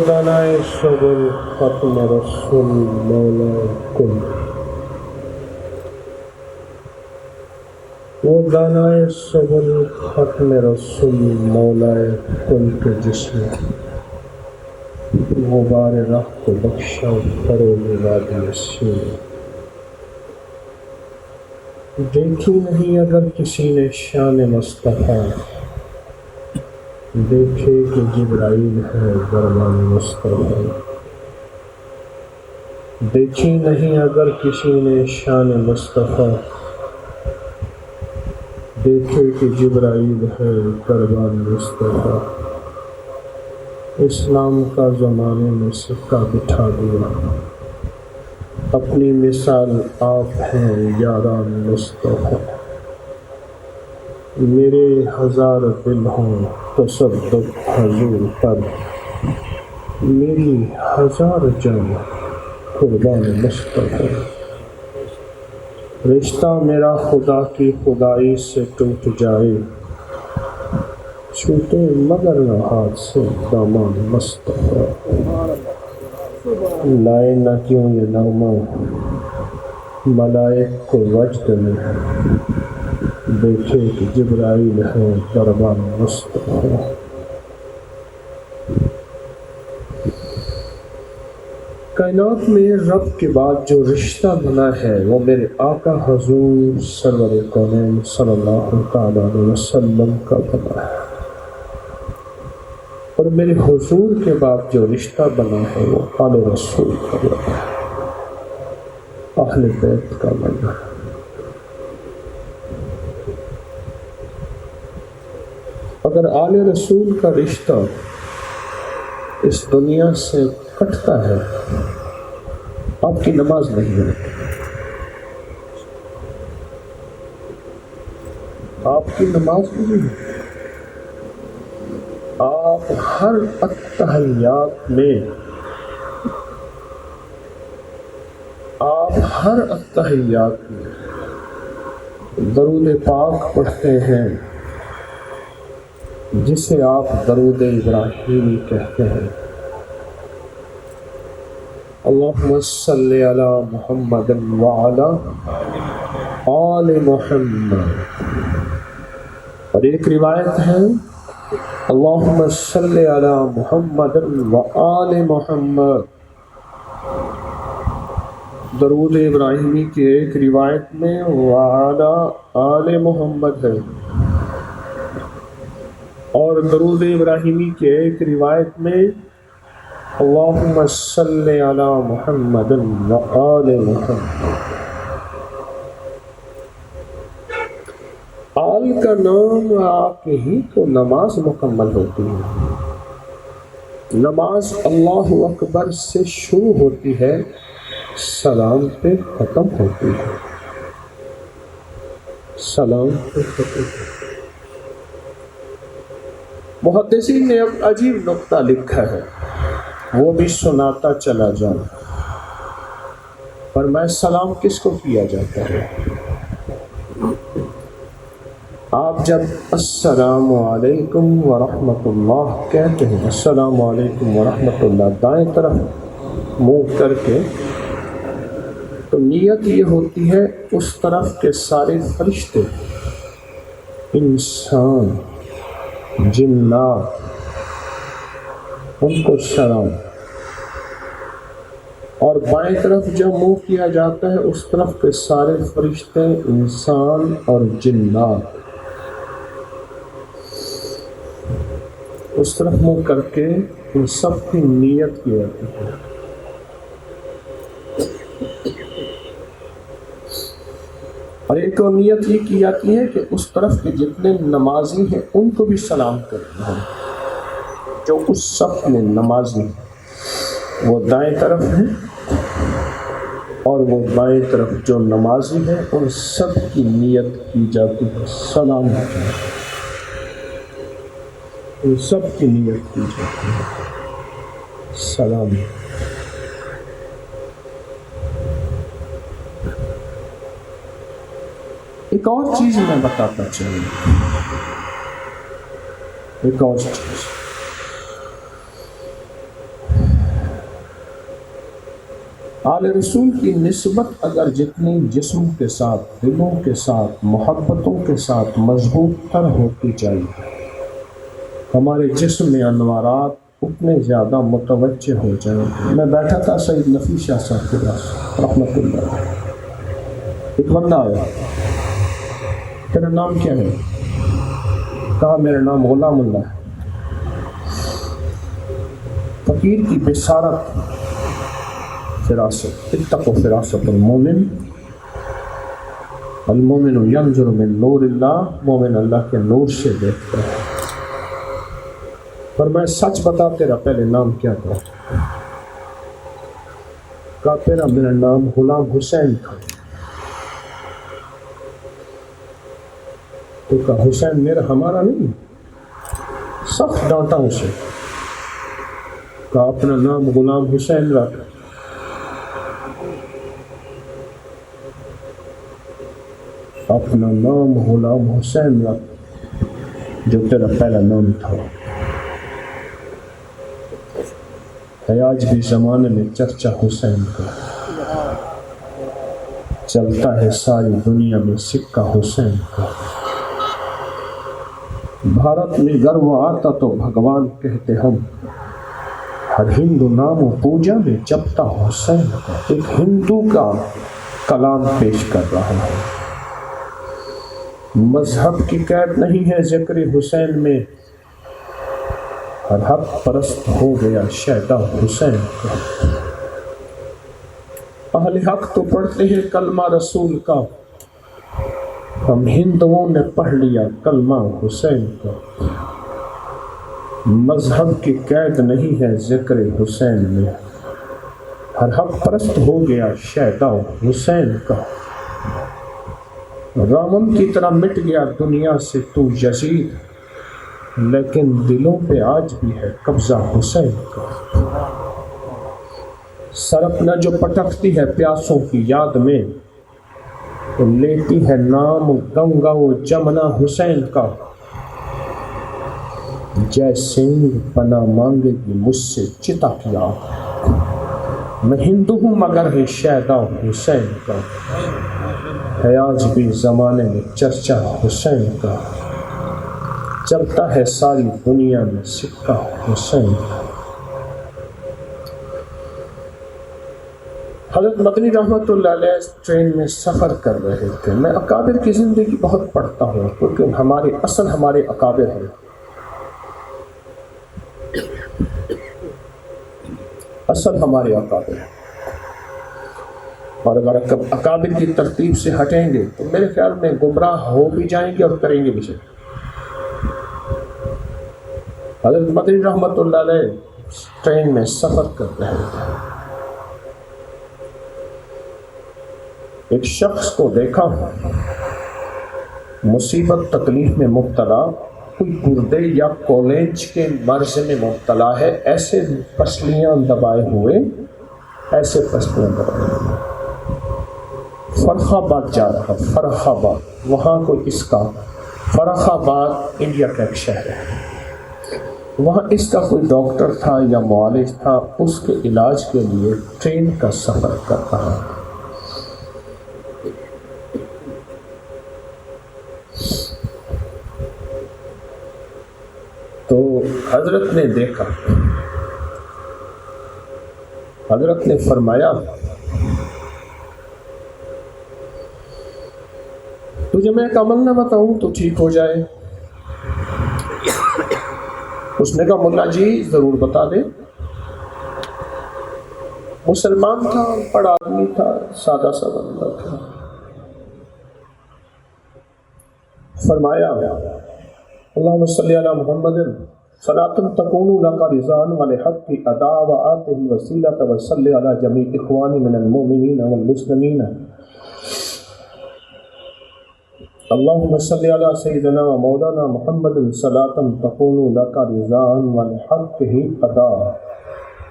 دانائے صبر ختم رسول مولا کن، وہ دانائے صبر ختم رسول مولا کن کے جس نے غبار راہ کو بخشا فروغ وادی سینے۔ دیکھی نہیں اگر کسی نے شان مصطفیٰ، دیکھے کہ جبرائیل ہے دربان مصطفیٰ۔ دیکھی نہیں اگر کسی نے شان مصطفیٰ، دیکھے کہ جبرائیل ہے دربان مصطفیٰ۔ اسلام کا زمانے میں سکہ بٹھا دیا، اپنی مثال آپ ہیں یاران مصطفیٰ۔ میرے ہزار دل ہوں تصدق حضور پر، میری ہزار جان قربان مصطفیٰ۔ رشتہ میرا خدا کی خدائی سے ٹوٹ جائے، چھوٹے مگر نہ ہاتھ سے دامان مصطفیٰ۔ لائے نہ کیوں یہ نغمہ ملائک کو وجد میں، دیکھے کہ جبرائیل ہے دربان مصطفیٰ۔ کائنات میں رب کے بعد جو رشتہ بنا ہے وہ میرے آقا حضور سرور کونین صلی اللہ تعالیٰ علیہ وسلم کا بنا ہے، اور میرے حضور کے بعد جو رشتہ بنا ہے وہ آل رسول کا بنا ہے، اہل بیت کا بنا ہے۔ اگر آل رسول کا رشتہ اس دنیا سے کٹتا ہے، آپ کی نماز نہیں ہوتی، آپ کی نماز نہیں ہوتی۔ آپ ہر التحیات میں، آپ ہر التحیات میں درود پاک پڑھتے ہیں جسے آپ درود ابراہیمی کہتے ہیں۔ اللہم صلی علی محمد وعلی آل محمد، اور ایک روایت ہے اللہم صلی علی محمد وآل محمد۔ درود ابراہیمی کی ایک روایت میں وعلی آل محمد ہے، اور درود ابراہیمی کی ایک روایت میں اللہم صلی علی محمد وآل محمد۔ آل کا نام آ کے ہی تو نماز مکمل ہوتی ہے۔ نماز اللہ اکبر سے شروع ہوتی ہے، سلام پہ ختم ہوتی ہے، سلام پہ ختم ہوتی ہے۔ محدثین نے اب عجیب نقطہ لکھا ہے، وہ بھی سناتا چلا جاؤں۔ فرمایا سلام کس کو کیا جاتا ہے؟ آپ جب السلام علیکم ورحمۃ اللہ کہتے ہیں، السلام علیکم ورحمۃ اللہ دائیں طرف منہ کر کے، تو نیت یہ ہوتی ہے اس طرف کے سارے فرشتے، انسان، جنات، ان کو سلام، اور بائیں طرف جب منہ کیا جاتا ہے اس طرف کے سارے فرشتے، انسان اور جنات، اس طرف منہ کر کے ان سب کی نیت کی جاتی ہے۔ اور ایک اور نیت یہ کی جاتی ہے کہ اس طرف کے جتنے نمازی ہیں ان کو بھی سلام کرنا ہے، جو اس صف میں نمازی ہیں وہ دائیں طرف ہیں، اور وہ بائیں طرف جو نمازی ہیں ان سب کی نیت کی جاتی ہے سلام کی، ان سب کی نیت کی جاتی ہے سلام۔ ایک اور چیز میں بتاتا چلوں، ایک اور چیز، آل رسول کی نسبت اگر جتنی جسم کے ساتھ، دلوں کے ساتھ، محبتوں کے ساتھ مضبوط تر ہوتی چاہیے، ہمارے جسم میں انوارات اتنے زیادہ متوجہ ہو جائیں. میں بیٹھا تھا سید نفیس شاہ صاحب کے پاس رحمۃ اللہ. ایک بندہ آیا، تیرا نام کیا ہے؟ کہا میرا نام غلام اللہ ہے. فقیر کی بصارت، فراست، اتقوا فراست المومن، المومن ینظر من نور اللہ، مومن اللہ کے نور سے دیکھتا ہے. پر میں سچ بتا تیرا پہلے نام کیا تھا؟ کہا میرا نام غلام حسین تھا. تو کہا حسین میرا ہمارا نہیں. سخت ڈانٹا اسے. کہا اپنا نام غلام حسین رکھ. اپنا نام غلام حسین رکھ جو تیرا پہلا نام تھا. ہے آج بھی زمانے میں چرچا حسین کا، چلتا ہے ساری دنیا میں سکہ حسین کا. بھارت میں گرو آتا تو بھگوان کہتے ہم، ہر ہندو نام و پوجا میں جپتا حسین کا. ایک ہندو کا کلام پیش کر رہا ہے. مذہب کی قید نہیں ہے ذکر حسین میں، ہر حق پرست ہو گیا شیدا حسین کا. اہل حق تو پڑھتے ہیں کلمہ رسول کا، ہم ہندوؤں نے پڑھ لیا کلمہ حسین کا. مذہب کی قید نہیں ہے ذکر حسین میں، ہر حق پرست ہو گیا شیدا حسین کا. رامن کی طرح مٹ گیا دنیا سے تو یزید، لیکن دلوں پہ آج بھی ہے قبضہ حسین کا. سرپنا جو پٹکتی ہے پیاسوں کی یاد میں، تو لیتی ہے نام گنگا و جمنا حسین کا. جے سنگھ پناہ مانگے گی مجھ سے چتا کیا، میں ہندو ہوں مگر ہے شیدا حسین کا. ہے آج بھی زمانے میں چرچا حسین کا، چلتا ہے ساری دنیا میں سکہ حسین کا. حضرت مدنی رحمۃ اللہ علیہ ٹرین میں سفر کر رہے تھے. میں اکابر کی زندگی بہت پڑھتا ہوں کیونکہ ہمارے اکابر ہیں. اصل ہمارے اکابر ہیں، اور اگر اکابر کی ترتیب سے ہٹیں گے تو میرے خیال میں گمراہ ہو بھی جائیں گے اور کریں گے بھی سے. حضرت مدنی رحمۃ اللہ علیہ ٹرین میں سفر کر رہے تھے. ایک شخص کو دیکھا مصیبت تکلیف میں مبتلا، کوئی گردے یا کولینج کے مرض میں مبتلا ہے. ایسے پسلیاں دبائے ہوئے. فرخ آباد جا رہا، فرخ آباد، وہاں کوئی اس کا، فرخ آباد انڈیا کا ایک شہر ہے، وہاں اس کا کوئی ڈاکٹر تھا یا معالج تھا. اس کے علاج کے لیے ٹرین کا سفر کر رہا. تو حضرت نے دیکھا، حضرت نے فرمایا تجھے میں ایک عمل نہ بتاؤں تو ٹھیک ہو جائے. اس نے کہا ملا جی ضرور بتا دے. مسلمان تھا، پڑھ آدمی تھا، سادہ سا بندہ تھا. فرمایا اللہم صلی علی محمد صلاۃ تکون لک رضوان ولحق ادا وآتہ الوسیلۃ وصلی علی جمیع اخوانی من المؤمنین والمسلمین. اللہم صلی علی سیدنا و مولانا محمد صلاۃ تکون لک رضوان ولحق ادا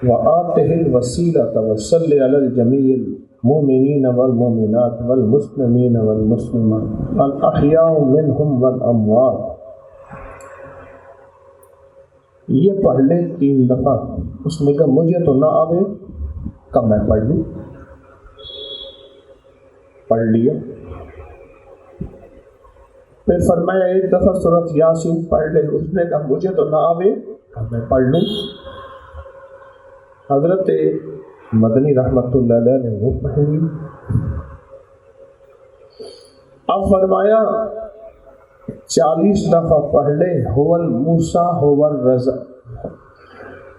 وآتہ الوسیلۃ وصلی علی جمیع المؤمنین والمؤمنات والمسلمین والمسلمات الاحیاء منہم والاموات. یہ پڑھ لے 3 دفعہ. اس نے کہا مجھے تو نہ آوے. کہا میں پڑھ لوں. پڑھ لیا. پھر فرمایا ایک دفعہ سورۃ یاسین پڑھ لے. اس نے کہا مجھے تو نہ آوے. میں پڑھ لوں. حضرت مدنی رحمت اللہ علیہ نے وہ پڑھ لی. اب فرمایا 40 دفعہ پڑھ لے. هو الموسیٰ هو الرضا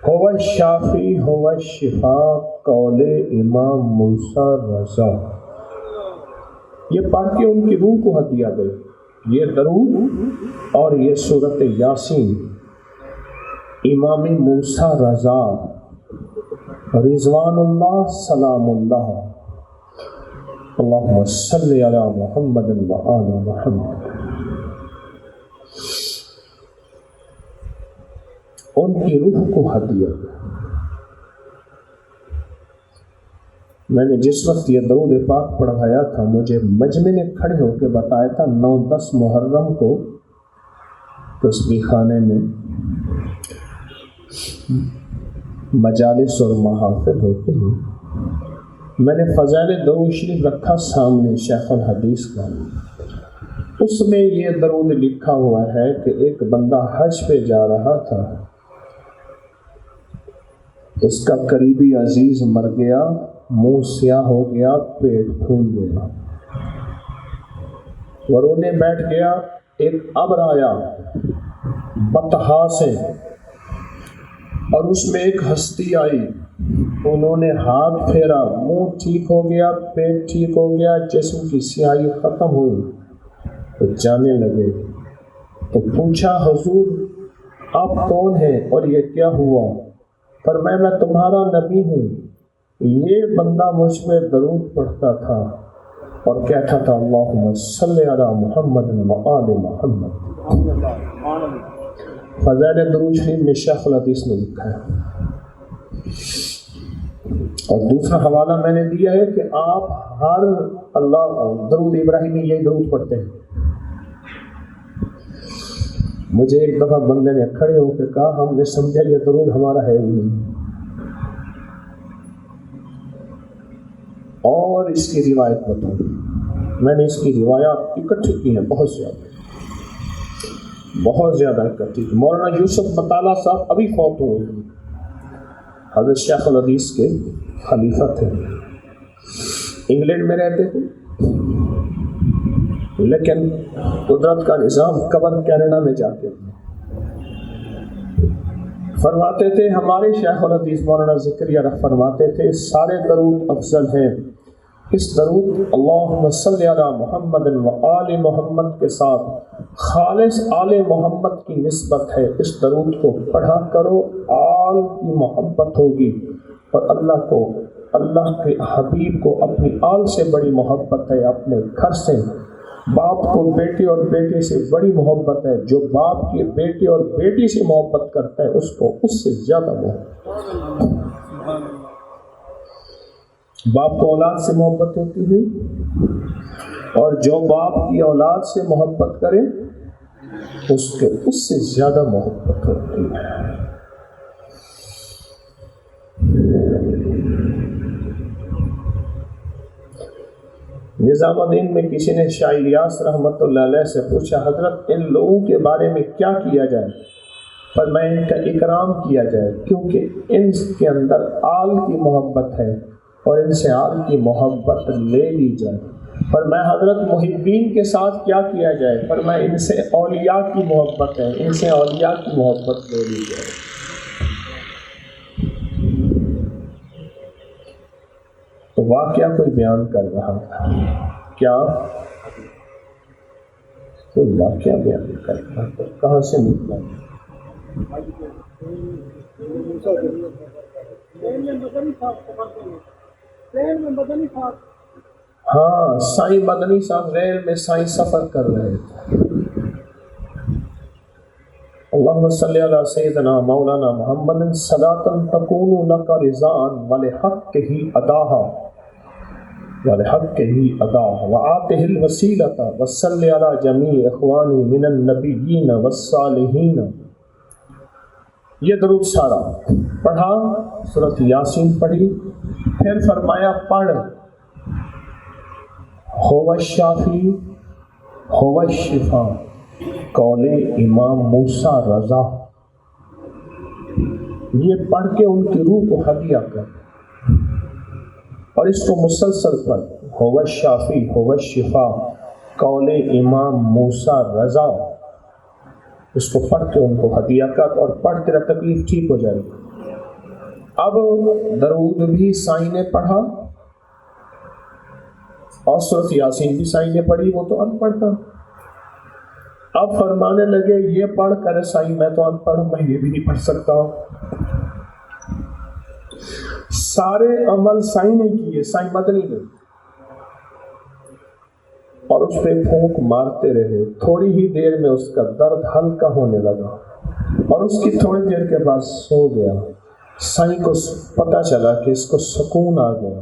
هو الشافی هو الشفا قول امام موسیٰ رضا. یہ پڑھ کے ان کی روح کو ہدیہ دے. یہ درود اور یہ سورۃ یاسین امام موسیٰ رضا رضوان اللہ سلام اللہ اللہم صلی علی محمد و آل محمد. ان کی روح کو ہدیہ. میں نے جس وقت یہ درود پاک پڑھایا تھا مجھے مجمع نے کھڑے ہو کے بتایا تھا 9-10 محرم کو تسبیح خانے میں مجالس اور محافل ہوتے ہیں. میں نے فضائل درود شریف رکھا سامنے شیخ الحدیث کا. اس میں یہ درود لکھا ہوا ہے کہ ایک بندہ حج پہ جا رہا تھا. اس کا قریبی عزیز مر گیا. منہ سیاہ ہو گیا. پیٹ پھول گیا. وہ رونے بیٹھ گیا. ایک ابر آیا بطحا سے اور اس میں ایک ہستی آئی. انہوں نے ہاتھ پھیرا. منہ ٹھیک ہو گیا. پیٹ ٹھیک ہو گیا. جسم کی سیاہی ختم ہوئی. تو جانے لگے. تو پوچھا حضور آپ کون ہیں اور یہ کیا ہوا؟ فرمایا میں تمہارا نبی ہوں. یہ بندہ مجھ پہ درود پڑھتا تھا اور کہتا تھا اللہم صلی علی محمد و آل محمد. فضائل درود شریف میں شیخ الحدیث نے لکھا ہے. اور دوسرا حوالہ میں نے دیا ہے کہ آپ ہر اللہ درود ابراہیمی یہی درود پڑھتے ہیں. مجھے ایک دفعہ بندے نے کھڑے ہو کے کہا ہم نے سمجھا یہ درود ہمارا ہے ہی نہیں. اور اس کی روایت بتاؤں. میں نے اس کی روایات اکٹھی کی ہیں بہت زیادہ اکٹھی. مولانا یوسف بطالہ صاحب ابھی فوت ہوئے ہیں. حضرت شیخ الحدیث کے خلیفہ تھے. انگلینڈ میں رہتے تھے لیکن قدرت کا نظام قبر کینیڈا میں جاتے تھے. فرماتے تھے ہمارے شیخ الحدیث مولانا ذکریہ فرماتے تھے سارے درود افضل ہیں. اس درود اللہم صلی علی محمد و آل محمد کے ساتھ خالص آل محمد کی نسبت ہے. اس درود کو پڑھا کرو. آل کی محبت ہوگی اور اللہ کے حبیب کو اپنی آل سے بڑی محبت ہے. اپنے گھر سے باپ کو بیٹے اور بیٹے سے بڑی محبت ہے. جو باپ کے بیٹے اور بیٹی سے محبت کرتا ہے اس کو اس سے زیادہ محبت. باپ کو اولاد سے محبت ہوتی ہے اور جو باپ کی اولاد سے محبت کرے اس سے زیادہ محبت ہوتی ہے. نظام الدین میں کسی نے شاہ الیاس رحمۃ اللہ علیہ سے پوچھا حضرت ان لوگوں کے بارے میں کیا کیا جائے؟ فرمایا ان کا اکرام کیا جائے کیونکہ ان کے اندر آل کی محبت ہے اور ان سے آل کی محبت لے لی جائے. فرمایا حضرت محبین کے ساتھ کیا کیا جائے؟ فرمایا ان سے اولیاء کی محبت ہے. ان سے اولیاء کی محبت لے لی جائے. تو واقعہ کوئی بیان کر رہا تھا. کیا کوئی واقعہ بیان کر رہا تھا. کہاں سے نکلا؟ ہاں سائیں مدنی صاحب ریل میں سائیں سفر کر رہے تھے. اللہم صلی علی سیدنا مولانا محمد صلاۃ تکون لک رضا ولحقہ اداہ وآتہ الوسیلۃ وصلی علی جمیع اخوانی من النبیین والصالحین. یہ درود سارا پڑھا. سورۃ یاسین پڑھی. پھر فرمایا پڑھ هو الشافی هو الشفا، قول امام موسیٰ رضا، یہ پڑھ کے ان کی روح کو ہدیہ کر، اور اس کو مسلسل پڑھ، هو الشافی هو الشفا قول امام موسیٰ رضا، اس کو پڑھ کے ان کو ہدیہ کر، اور پڑھ تیرا تکلیف ٹھیک ہو جائے گی۔ اب درود بھی سائیں نے پڑھا اور سورۃ یاسین بھی سائیں نے پڑھی، وہ تو ان پڑھ تھا۔ اب فرمانے لگے یہ پڑھ کر سائیں میں تو ان پڑھ، میں یہ بھی نہیں پڑھ سکتا ہوں۔ سارے عمل سائیں نے کیے، سائیں مدنی نے، اور اس پہ پھونک مارتے رہے۔ تھوڑی ہی دیر میں اس کا درد ہلکا ہونے لگا اور اس کی تھوڑی دیر کے بعد سو گیا۔ سائیں کو پتہ چلا کہ اس کو سکون آ گیا،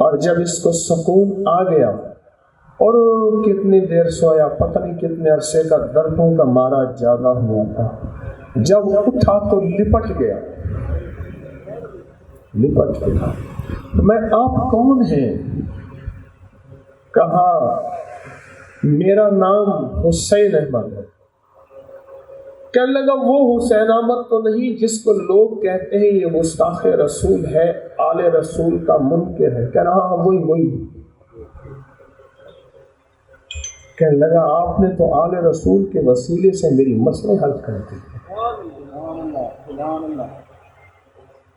اور جب اس کو سکون آ گیا اور کتنی دیر سویا، پتہ نہیں کتنے عرصے کا دردوں کا مارا جاگا ہوا تھا، جب اٹھا تو لپٹ گیا۔ میں آپ کون ہیں؟ کہا میرا نام حسین احمد ہے۔ کہنے لگا وہ حسین احمد تو نہیں جس کو لوگ کہتے ہیں یہ گستاخ رسول ہے، آل رسول کا منکر ہے۔ کہہ رہا وہی۔ کہنے لگا آپ نے تو آل رسول کے وسیلے سے میری مسئلے حل کر دی،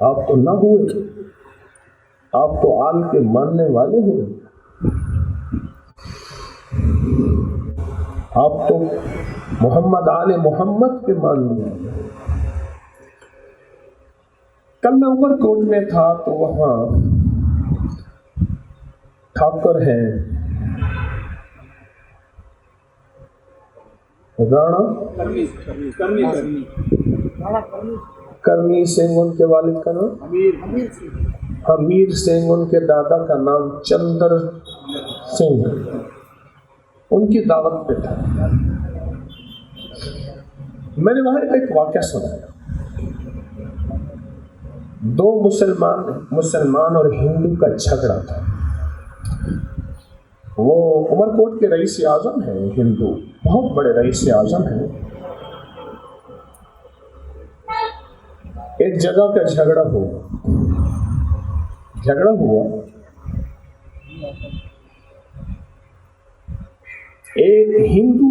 آپ تو نہ ہوئے، آپ تو آل کے ماننے والے ہوئے، آپ تو محمد آل محمد کے ماننے والے۔ کل میں عمر کوٹ میں تھا تو وہاں ٹھاکر ہیں رانا کرنی سنگھ، ان کے والد کا نام حمیر سنگھ، ان کے دادا کا نام چندر سنگھ، ان کی دعوت پہ تھا۔ میں نے وہاں ایک واقعہ سنایا۔ دو مسلمان اور ہندو کا جھگڑا تھا۔ وہ عمر کوٹ کے رئیس اعظم ہیں، ہندو بہت بڑے رئیس اعظم ہیں۔ ایک جگہ کا جھگڑا ہوا، ایک ہندو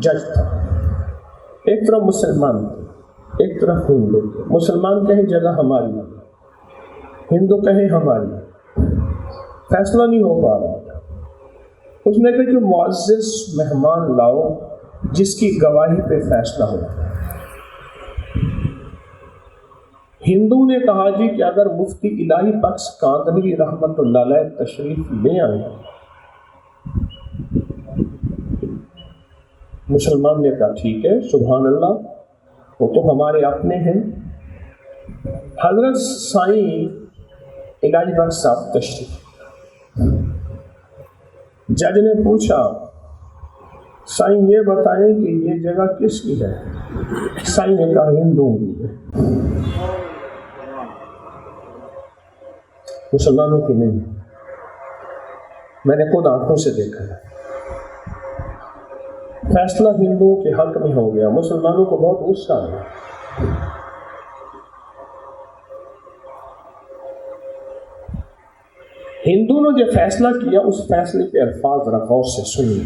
جج تھا، ایک طرف مسلمان تھے، ایک طرف ہندو تھے۔ مسلمان کہیں جگہ ہماری، ہندو کہیں ہماری، فیصلہ نہیں ہو پا رہا۔ اس نے کہا کہ معزز مہمان لاؤ جس کی گواہی پہ فیصلہ ہو۔ ہندو نے کہا جی کہ اگر مفتی الہی بخش کاندھلوی رحمت اللہ علیہ تشریف لے آئیں۔ مسلمان نے کہا ٹھیک ہے، سبحان اللہ، وہ تو ہمارے اپنے ہیں۔ حضرت سائیں الہی بخش صاحب تشریف، جج نے پوچھا سائیں یہ بتائیں کہ یہ جگہ کس کی ہے؟ سائیں نے کہا ہندوؤں کی ہے، مسلمانوں کی نہیں۔ میں نے خود آنکھوں سے دیکھا ہے۔ فیصلہ ہندوؤں کے حق میں ہو گیا، مسلمانوں کو بہت غصہ آیا۔ ہندو نے جو فیصلہ کیا اس فیصلے کے الفاظ ذرا غور سے سنیے۔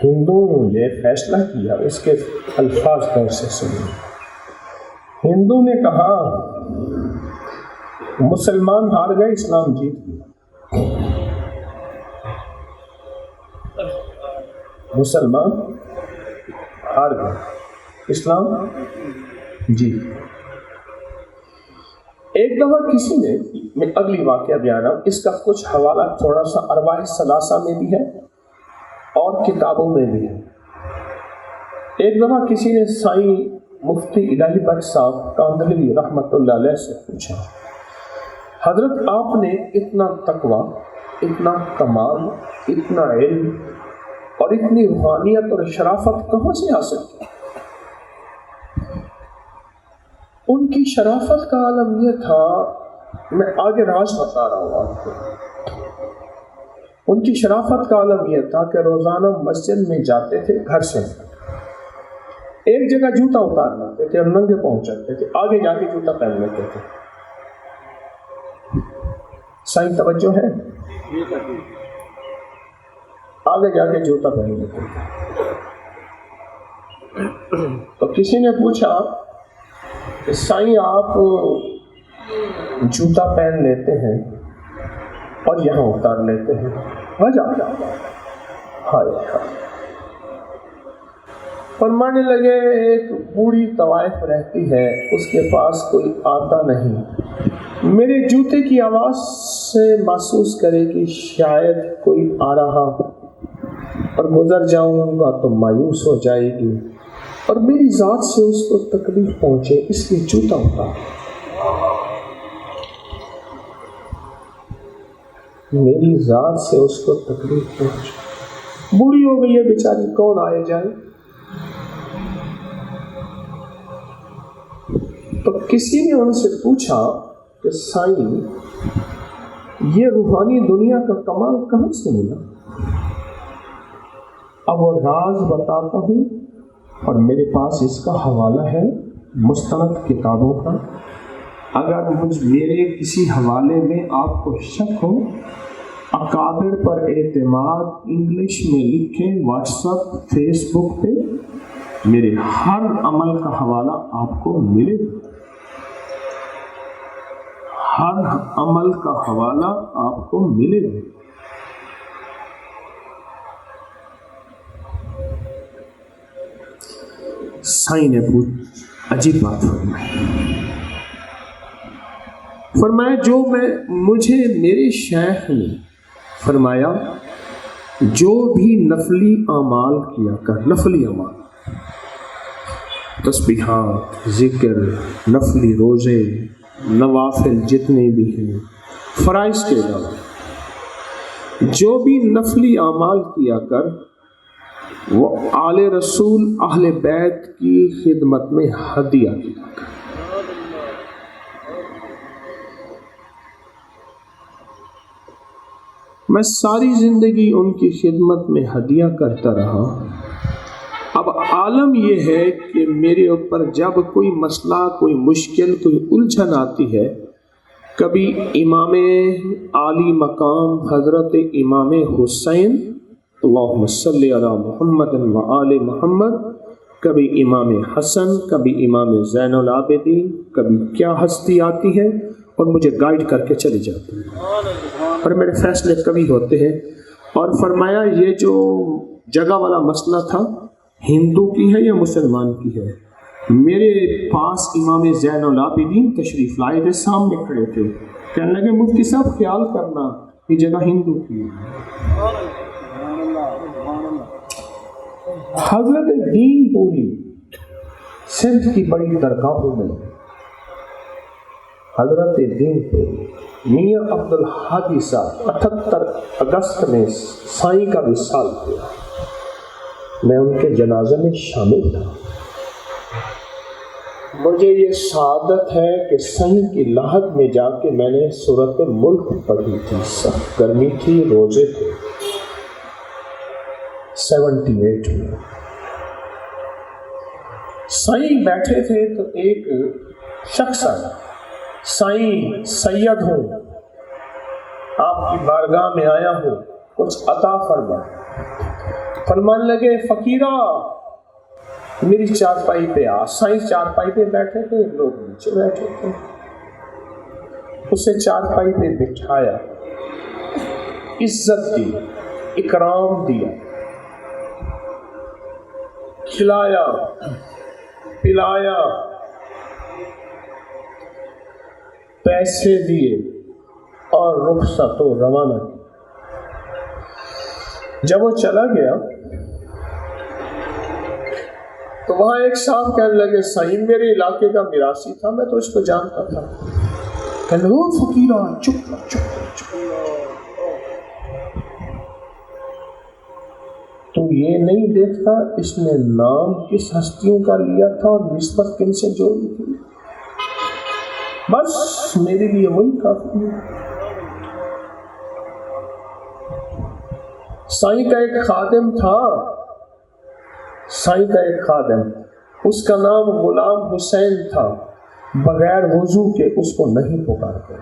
ہندو نے جو فیصلہ کیا اس کے الفاظ غور سے سنیے۔ ہندو نے کہا مسلمان ہار گئے، اسلام جیت گیا۔ مسلمان ہار گئے، اسلام جیت گیا۔ ایک دفعہ کسی نے، میں اگلی واقعہ بیان رہا ہوں، اس کا کچھ حوالہ تھوڑا سا ارواح ثلاثہ میں بھی ہے اور کتابوں میں بھی ہے۔ ایک دفعہ کسی نے سائیں مفتی الہی بخش صاحب کاندھلوی رحمت اللہ علیہ سے پوچھا حضرت آپ نے اتنا تقویٰ، اتنا کمال، اتنا علم اور اتنی روحانیت اور شرافت کہاں سے حاصل کی؟ ان کی شرافت کا عالم یہ تھا میں آگے راز بتا رہا ہوں آپ کو. ان کی شرافت کا عالم یہ تھا کہ روزانہ مسجد میں جاتے تھے گھر سے, ایک جگہ جوتا اتار لیتے تھے اور ننگے پہنچ جاتے تھے, آگے جا کے جوتا پہن لیتے تھے. سائن توجہ ہے, آگے جا کے جوتا پہن لیتے تھے. تو کسی نے پوچھا کہ سائیں آپ جوتا پہن لیتے ہیں اور یہاں اتار لیتے ہیں, وجہ ہائے. فرمانے لگے ایک بوڑھی طوائف رہتی ہے, اس کے پاس کوئی آتا نہیں, میرے جوتے کی آواز سے محسوس کرے کہ شاید کوئی آ رہا اور گزر جاؤں گا تو مایوس ہو جائے گی اور میری ذات سے اس کو تکلیف پہنچے, اس لیے جوتا اتار. میری ذات سے اس کو تکلیف پہنچے, بوڑھی ہو گئی ہے بیچاری, کون آئے جائے. تو کسی نے ان سے پوچھا کہ سائیں یہ روحانی دنیا کا کمال کہاں سے ملا؟ اب وہ راز بتاتا ہوں اور میرے پاس اس کا حوالہ ہے مستند کتابوں کا. اگر میرے کسی حوالے میں آپ کو شک ہو, اکابر پر اعتماد انگلش میں لکھیں, واٹس ایپ فیس بک پہ میرے ہر عمل کا حوالہ آپ کو ملے گا, ہر عمل کا حوالہ آپ کو ملے گا. سائیں نے عجیب بات فرمایا جو مجھے میرے شیخ نے فرمایا جو بھی نفلی اعمال کیا کر, نفلی اعمال, تسبیحات, ذکر, نفلی روزے, نوافل جتنے بھی ہیں فرائض کے علاوہ, جو بھی نفلی اعمال کیا کر وہ آل رسول اہل بیت کی خدمت میں ہدیہ کیا کر. میں ساری زندگی ان کی خدمت میں ہدیہ کرتا رہا. اب عالم یہ ہے کہ میرے اوپر جب کوئی مسئلہ, کوئی مشکل, کوئی الجھن آتی ہے, کبھی امام عالی مقام حضرت امام حسین اللہم صلی علی محمد و آل محمد, کبھی امام حسن, کبھی امام زین العابدین, کبھی کیا ہستی آتی ہے اور مجھے گائیڈ کر کے چلی جاتی ہے اور میرے فیصلے کبھی ہوتے ہیں. اور فرمایا یہ جو جگہ والا مسئلہ تھا ہندو کی ہے یا مسلمان کی ہے, میرے پاس امام زین العابدین تشریف لائے تھے, سامنے کھڑے تھے, کہنے لگے مفتی صاحب خیال کرنا یہ جگہ ہندو کی ہے. حضرت دین پوری سندھ کی بڑی درگاہوں میں حضرت دین پوری میاں عبد الحادی صاحب 78 اگست میں سائیں کا وصال ہوا, میں ان کے جنازے میں شامل تھا. مجھے یہ سعادت ہے کہ سائیں کی لاحق میں جا کے میں نے سورۃ ملک پڑھی تھی, سخت گرمی تھی, روزے تھے 78 میں. سائیں بیٹھے تھے تو ایک شخص آیا, سائیں سید ہوں, آپ کی بارگاہ میں آیا ہوں, کچھ عطا فرما. فرمان لگے فقیرہ میری چارپائی پہ آ. سائیں چارپائی پہ بیٹھے تھے, لوگ نیچے بیٹھے تھے, اسے چارپائی پہ بٹھایا, عزت دی, اکرام دیا, کھلایا پلایا, پیسے دیے اور رخصت و روانہ کی. جب وہ چلا گیا تو وہاں ایک صاحب کہنے لگے سائیں میرے علاقے کا میراثی تھا, میں تو اس کو جانتا تھا. کہنے لگے فقیرہ چپ چپ چپ, تو یہ نہیں دیکھتا اس نے نام کس ہستیوں کا لیا تھا اور نسبت کن سے جوڑی تھی. بس میرے لیے وہی کافی ہے۔ سائیں کا ایک خادم تھا، سائیں کا ایک خادم، اس کا نام غلام حسین تھا، بغیر وضو کے اس کو نہیں پکارتے۔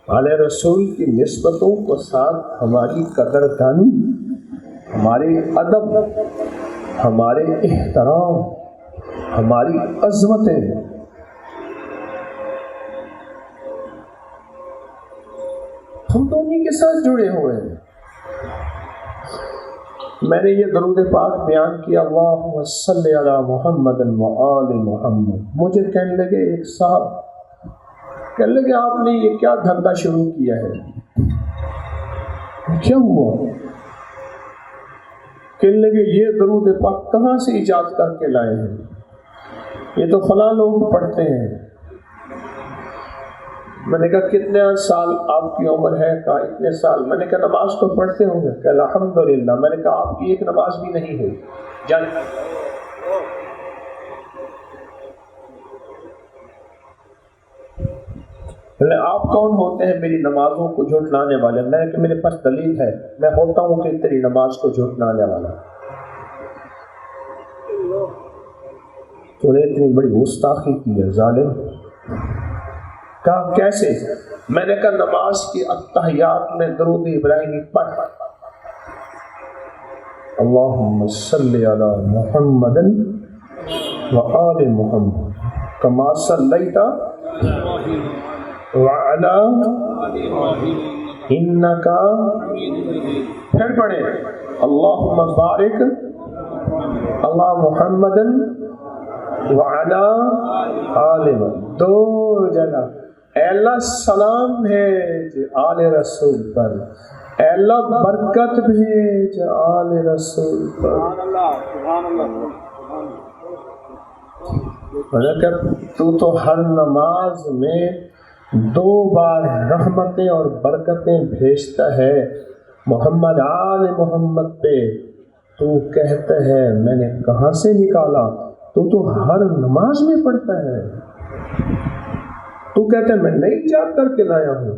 آل رسول کی نسبتوں کو ساتھ ہماری قدردانی، ہمارے ادب، ہمارے احترام، ہماری عظمتیں، ہم تو انہیں کے ساتھ جڑے ہوئے ہیں۔ میں نے یہ درود پاک بیان کیا، اللہم صلی علی محمد و آل محمد، مجھے کہنے لگے ایک صاحب، کہنے لگے آپ نے یہ کیا دھندا شروع کیا ہے؟ کیا ہوا؟ کہنے لگے یہ درود پاک کہاں سے ایجاد کر کے لائے ہیں؟ یہ تو فلاں لوگ پڑھتے ہیں۔ میں نے کہا کتنے سال آپ کی عمر ہے؟ کہا اتنے سال۔ میں نے کہا نماز تو پڑھتے ہوں گے؟ کہ الحمدللہ۔ میں نے کہا آپ کی ایک نماز بھی نہیں ہوئی، جان آپ کون ہوتے ہیں میری نمازوں کو جھٹلانے والے؟ میں نے کہا میرے پاس دلیل ہے، میں ہوتا ہوں کہ تیری نماز کو جھٹلانے والا۔ تو نے اتنی بڑی گستاخی کی ہے ظالم۔ کہا کیسے؟ میں نے کہا نماز کی التحیات میں درود ابراہیمی پڑھ، اللہم صلی علی محمد و آل محمد کما صلیت وعلا انکا، پھر پڑھے اللہم بارک اللہ محمد وعلا آل محمد، دو جگہ۔ اے اللہ سلام بھیج آل رسول پر، اے اللہ برکت بھیج آل رسول پر۔ تو تو ہر نماز میں 2 بار رحمتیں اور برکتیں بھیجتا ہے محمد آل محمد پہ، تو کہتا ہے میں نے کہاں سے نکالا؟ تو ہر نماز میں پڑھتا ہے، تو کہتا ہے میں نئی ایجاد کر کے لایا ہوں،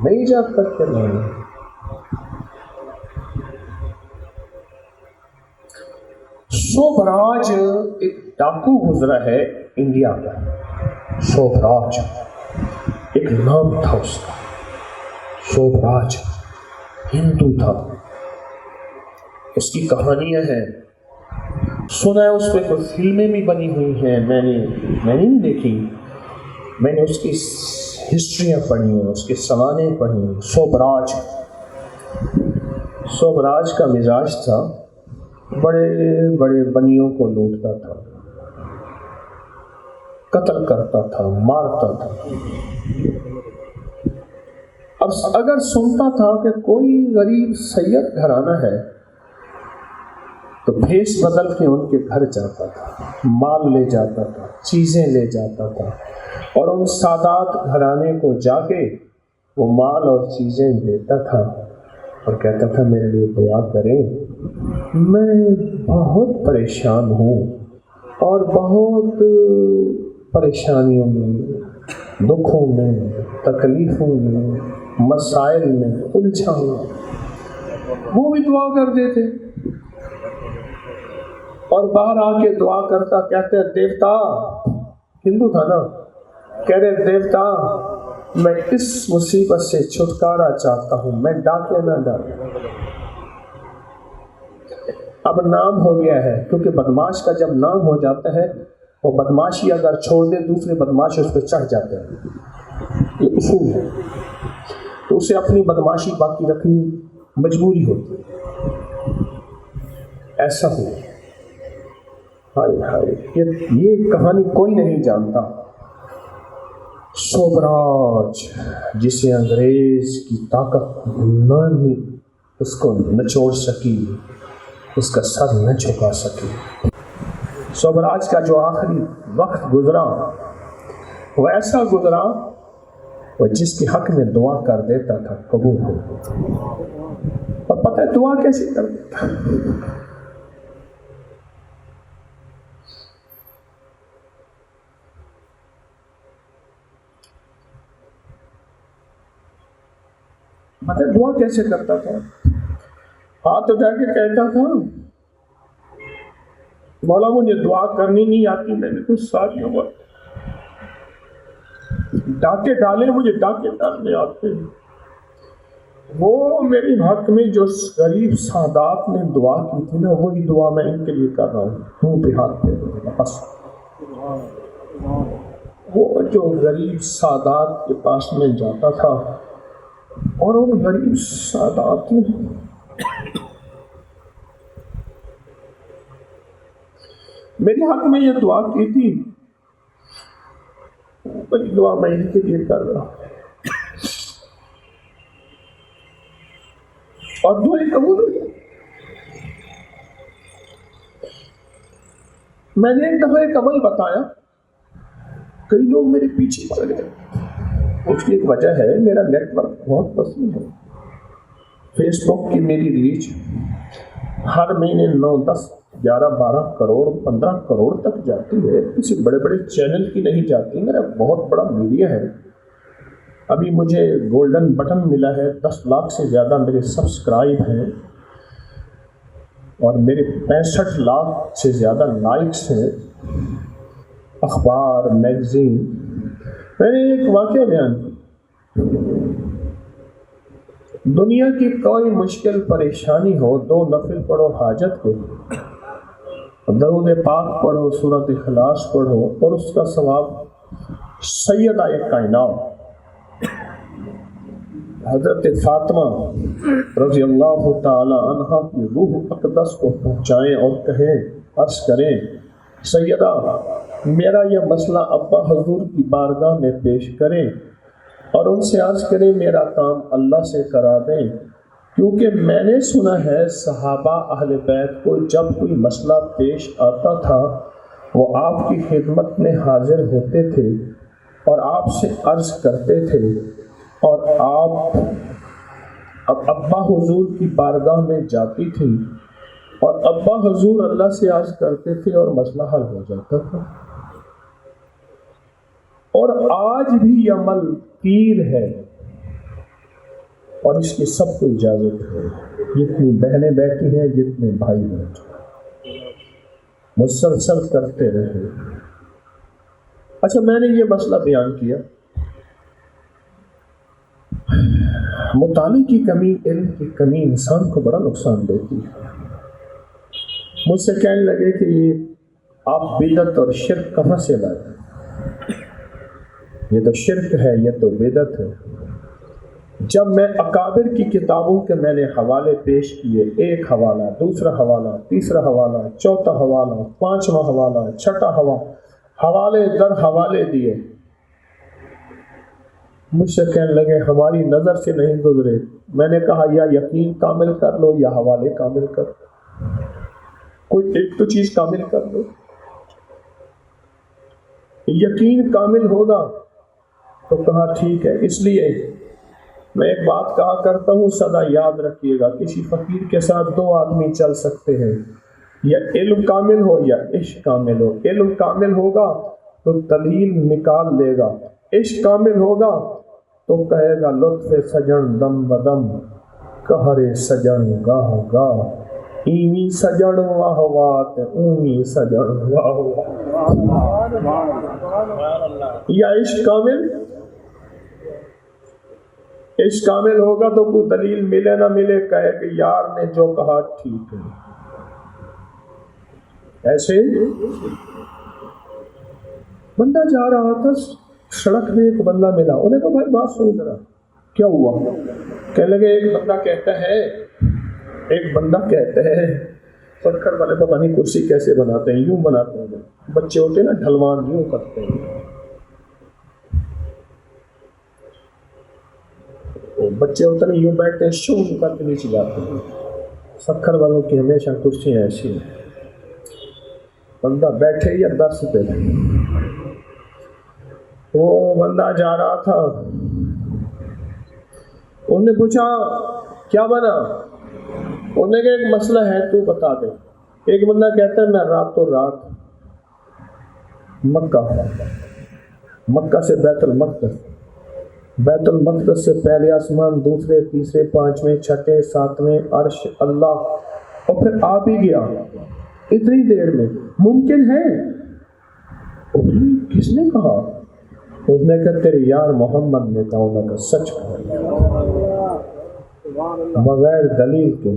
نئی ایجاد کر کے لایا ہوں۔ سوبراج ایک ڈاکو گزرا ہے انڈیا کا، سوبراج ایک نام تھا اس کا، سوبراج ہندو تھا، اس کی کہانیاں ہیں، سنا ہے، اس پہ کوئی فلمیں بھی بنی ہوئی ہیں، میں نے نہیں دیکھی، میں نے اس کی ہسٹریاں پڑھی ہیں، اس کے سوانح پڑھی ہیں۔ سوبراج کا مزاج تھا، بڑے بڑے بنیوں کو لوٹتا تھا، قتل کرتا تھا، مارتا تھا۔ اب اگر سنتا تھا کہ کوئی غریب سید گھرانہ ہے تو بھیس بدل کے ان کے گھر جاتا تھا، مال لے جاتا تھا، چیزیں لے جاتا تھا، اور ان سادات گھرانے کو جا کے وہ مال اور چیزیں دیتا تھا اور کہتا تھا میرے لیے دعا کریں، میں بہت پریشان ہوں اور بہت پریشانیوں میں، دکھوں میں، تکلیفوں میں، مسائل میں الجھا ہوں۔ وہ بھی دعا کر دیتے اور باہر آ کے دعا کرتا، کہتے دیوتا، ہندو تھا نا، کہہ رہے دیوتا میں اس مصیبت سے چھٹکارا چاہتا ہوں، میں ڈاکے نہ ڈالوں۔ اب نام ہو گیا ہے، کیونکہ بدماش کا جب نام ہو جاتا ہے وہ بدماشی اگر چھوڑ دے دوسرے بدماش اس پہ چڑھ جاتے ہیں، یہ اصول ہے، تو اسے اپنی بدماشی باقی رکھنی مجبوری ہوتی ہے، ایسا ہو۔ ہائے ہائے، یہ کہانی کوئی نہیں جانتا۔ سوبراج جسے انگریز کی طاقت نہ بھی اس کو نچوڑ سکی، اس کا سر نہ جھکا سکی۔ سوبراج کا جو آخری وقت گزرا وہ ایسا گزرا وہ جس کے حق میں دعا کر دیتا تھا قبول ہو. اور پتہ ہے دعا کیسے کر دیتا؟ پتہ ہے دعا کیسے کرتا تھا؟ ہاتھ اٹھا کے کہتا تھا مولا مجھے دعا کرنی نہیں آتی، میں نے تو ساری عمر ڈاکے ڈالے، مجھے ڈاکے ڈالنے آتے ہیں. وہ میری حق میں جو غریب سادات نے دعا کی تھی نا، وہی دعا میں ان کے لیے کر رہا ہوں. منہ پہ ہاتھ پہ بس. وہ جو غریب سادات کے پاس میں جاتا تھا اور وہ غریب سادات نے میرے حق میں یہ دعا کی تھی، وہی دعا میں ان کے لیے کر رہا ہوں. اور دعائیں قبول ہوئی. میں نے ایک دفعہ ایک عمل بتایا، کئی لوگ میرے پیچھے پڑ گئے. اس کی ایک وجہ ہے میرا نیٹ ورک بہت وسیع ہے. فیس بک کی میری ریچ ہر مہینے 9 10 11 12 کروڑ 15 کروڑ تک جاتی ہے. کسی بڑے بڑے چینل کی نہیں جاتی. میرا بہت بڑا میڈیا ہے. ابھی مجھے گولڈن بٹن ملا ہے. 10 لاکھ سے زیادہ میرے سبسکرائب ہیں اور میرے 65 لاکھ سے زیادہ لائکس ہیں. اخبار میگزین. میں نے ایک واقعہ بیان کیا. دنیا کی کوئی مشکل پریشانی ہو، 2 نفل پڑھو حاجت کے، درود پاک پڑھو، سورۃ اخلاص پڑھو اور اس کا ثواب سیدہ کائنات حضرت فاطمہ رضی اللہ تعالی عنہا کی روح اقدس کو پہنچائیں اور کہیں، عرض کریں سیدہ میرا یہ مسئلہ ابا حضور کی بارگاہ میں پیش کریں اور ان سے عرض کریں میرا کام اللہ سے کرا دیں، کیونکہ میں نے سنا ہے صحابہ اہل بیت کو جب کوئی مسئلہ پیش آتا تھا وہ آپ کی خدمت میں حاضر ہوتے تھے اور آپ سے عرض کرتے تھے اور آپ ابا حضور کی بارگاہ میں جاتی تھی اور ابا حضور اللہ سے عرض کرتے تھے اور مسئلہ حل ہو جاتا تھا. اور آج بھی یہ عمل پیر ہے اور اس کی سب کو اجازت ہے. جتنی بہنیں بیٹھی ہیں، جتنے بھائی بیٹھے، مسلسل کرتے رہے. اچھا میں نے یہ مسئلہ بیان کیا. مطالعے کی کمی، علم کی کمی انسان کو بڑا نقصان دیتی ہے. مجھ سے کہنے لگے کہ یہ آپ بدعت اور شرک کہاں سے لائے؟ یہ تو شرک ہے، یہ تو بدعت ہے. جب میں اکابر کی کتابوں کے میں نے حوالے پیش کیے، ایک حوالہ، دوسرا حوالہ، تیسرا حوالہ، چوتھا حوالہ، 5واں حوالہ، 6واں حوالے در حوالے دیے، مجھ سے کہنے لگے ہماری نظر سے نہیں گزرے. میں نے کہا یا یقین کامل کر لو یا حوالے کامل کر لو، کوئی ایک تو چیز کامل کر لو. یقین کامل ہوگا تو کہا ٹھیک ہے. اس لیے میں ایک بات کہا کرتا ہوں، سدا یاد رکھیے گا، کسی فقیر کے ساتھ 2 آدمی چل سکتے ہیں، یا علم کامل ہو یا عشق کامل ہو. علم کامل ہوگا تو دلیل نکال لے گا، عشق کامل ہوگا تو کہے گا لطف سجن دم بدم، کہرے سجن گاہ گاہ، ایویں سجن واہ وات اویں سجن واہ واہ. یا عشق کامل، عشق کامل ہوگا تو کوئی دلیل ملے نہ ملے کہے کہ یار نے جو کہا ٹھیک ہے. ایسے بندہ جا رہا تھا، سڑک میں ایک بندہ ملا. انہیں کہا بھائی بات سن ذرا، کیا ہوا؟ کہنے لگے ایک بندہ کہتا ہے پتھر والے پتہ نہیں کرسی کیسے بناتے ہیں، یوں بناتے ہیں، بچے ہوتے ہیں نا ڈھلوان، یوں کرتے ہیں. بچے ہوتے ہیں یوں بیٹھتے ہیں، شوں کر کے نیچے جاتے ہیں. سکھر والوں کی ہمیشہ کرسیاں ایسی ہیں. بندہ بیٹھے یا درس پہ، وہ بندہ جا رہا تھا انہوں نے پوچھا کیا بنا؟ انہوں نے کہا ایک مسئلہ ہے تو بتا دے۔ ایک بندہ کہتا ہے میں راتوں رات مکہ سے بیت المقدس سے پہلے آسمان، دوسرے، تیسرے، پانچویں، چھٹے، ساتویں، عرش، اللہ، اور پھر آ بھی گیا اتنی دیر میں، ممکن ہے؟ کس نے کہا؟ اس نے کہا تیرے یار محمد نے کہا، انہوں نے کہا سچ کہا بغیر دلیل کے۔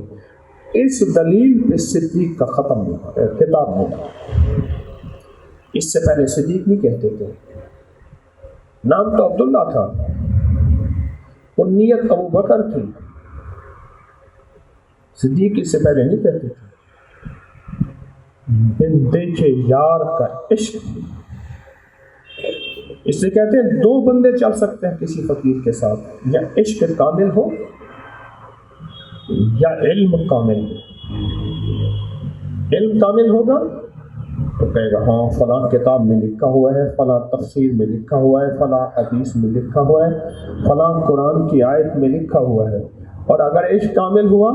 اس دلیل پہ صدیق کا خطاب نہیں، اس سے پہلے صدیق نہیں کہتے تھے، نام تو عبداللہ تھا، نیت ابو بکر تھی، صدیق اس سے پہلے نہیں کہتے تھے۔ بن دیکھے یار کا عشق، اس سے کہتے ہیں دو بندے چل سکتے ہیں کسی فقیر کے ساتھ، یا عشق کامل ہو یا علم کامل ہو۔ علم کامل ہوگا تو کہے گا ہاں فلاں کتاب میں لکھا ہوا ہے، فلاں تفسیر میں لکھا ہوا ہے، فلاں حدیث میں لکھا ہوا ہے، فلاں قرآن کی آیت میں لکھا ہوا ہے۔ اور اگر عشق کامل ہوا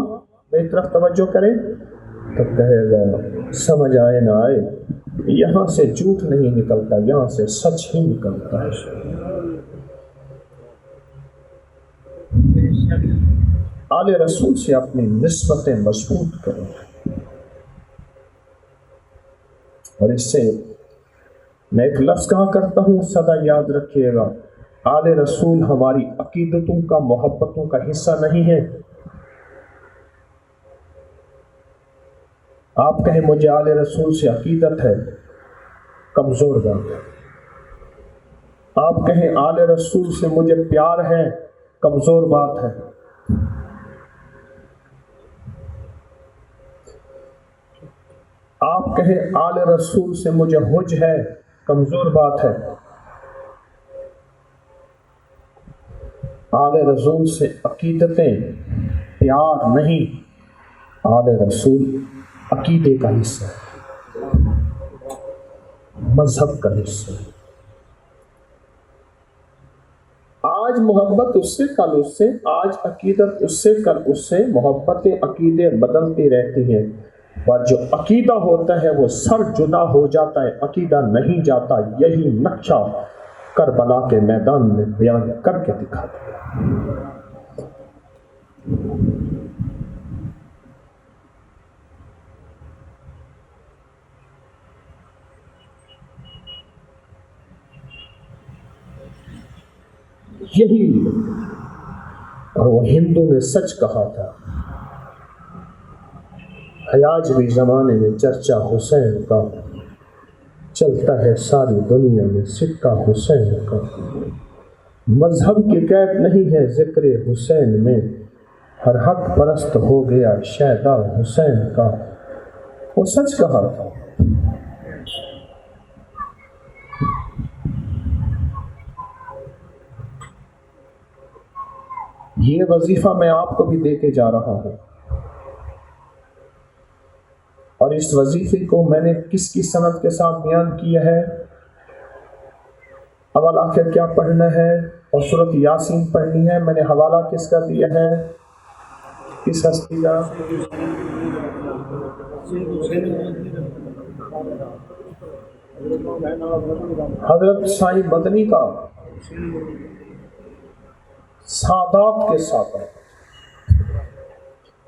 میری طرف توجہ کرے تو کہے گا سمجھ آئے نہ آئے، یہاں سے جھوٹ نہیں نکلتا، یہاں سے سچ ہی نکلتا ہے۔ آل رسول سے اپنی نسبتیں مضبوط کریں، اور اس سے میں ایک لفظ کہا کرتا ہوں سدا یاد رکھیے گا، آل رسول ہماری عقیدتوں کا، محبتوں کا حصہ نہیں ہے۔ آپ کہیں مجھے آل رسول سے عقیدت ہے، کمزور بات ہے۔ آپ کہیں آل رسول سے مجھے پیار ہے، کمزور بات ہے۔ آپ کہیں آل رسول سے مجھے حج ہے، کمزور بات ہے۔ آل رسول سے عقیدتیں، پیار نہیں، آل رسول عقیدے کا حصہ ہے، مذہب کا حصہ ہے۔ آج محبت اس سے، کل اس سے، آج عقیدت اس سے، کل اس سے، محبتیں، عقیدے بدلتی رہتی ہیں، اور جو عقیدہ ہوتا ہے وہ سر جدا ہو جاتا ہے، عقیدہ نہیں جاتا۔ یہی نقشہ کربلا کے میدان میں بیان کر کے دکھا دیا۔ یہی، اور وہ ہندو نے سچ کہا تھا، آج بھی زمانے میں چرچا حسین کا چلتا ہے، ساری دنیا میں سکہ حسین کا، مذہب کی قید نہیں ہے ذکر حسین میں، ہر حق پرست ہو گیا شیدا حسین کا۔ وہ سچ کہا تھا۔ یہ وظیفہ میں آپ کو بھی دے کے جا رہا ہوں، اور اس وظیفے کو میں نے کس کی سند کے ساتھ بیان کیا ہے، اول آخر کیا پڑھنا ہے، اور سورۃ یاسین پڑھنی ہے۔ میں نے حوالہ کس کا دیا ہے، کس ہستی کا؟ حضرت سائیں مدنی کا، سادات کے سادات،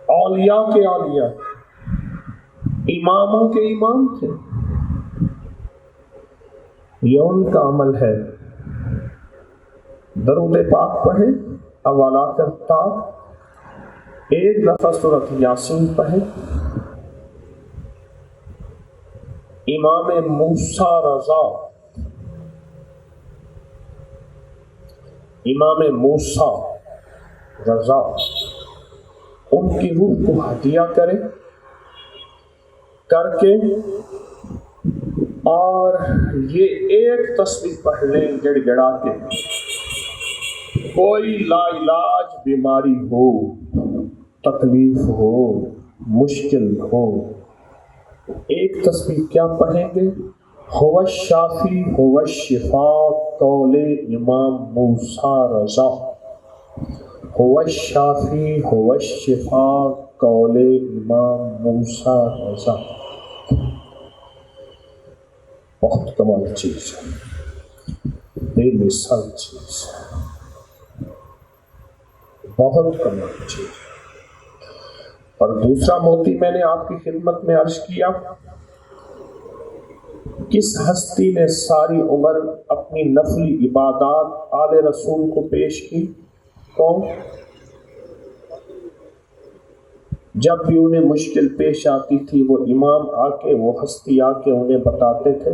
اولیاء کے اولیاء، اماموں کے امام تھے۔ یہ ان کا عمل ہے۔ درود پاک پڑھیں، اول آخر تک، ایک دفعہ سورۃ یاسین پڑھیں۔ امام موسیٰ رضا، امام موسیٰ رضا، ان کی روح کو ہدیہ کریں، کر کے اور یہ ایک تسبیح پڑھ لیں گڑ گڑا کے۔ کوئی لا علاج بیماری ہو، تکلیف ہو، مشکل ہو، ایک تسبیح کیا پڑھیں گے؟ هو الشافی هو الشفا، قول امام موسیٰ رضا، هو الشافی هو الشفا، قول امام موسیٰ رضا. بہت کمال چیز ہے، بے مثال چیز ہے، بہت کمال چیز. اور دوسرا موتی میں نے آپ کی خدمت میں عرض کیا، کس ہستی نے ساری عمر اپنی نفلی عبادات آل رسول کو پیش کی؟ کون؟ جب بھی انہیں مشکل پیش آتی تھی وہ امام آ کے، وہ ہستی آ کے انہیں بتاتے تھے.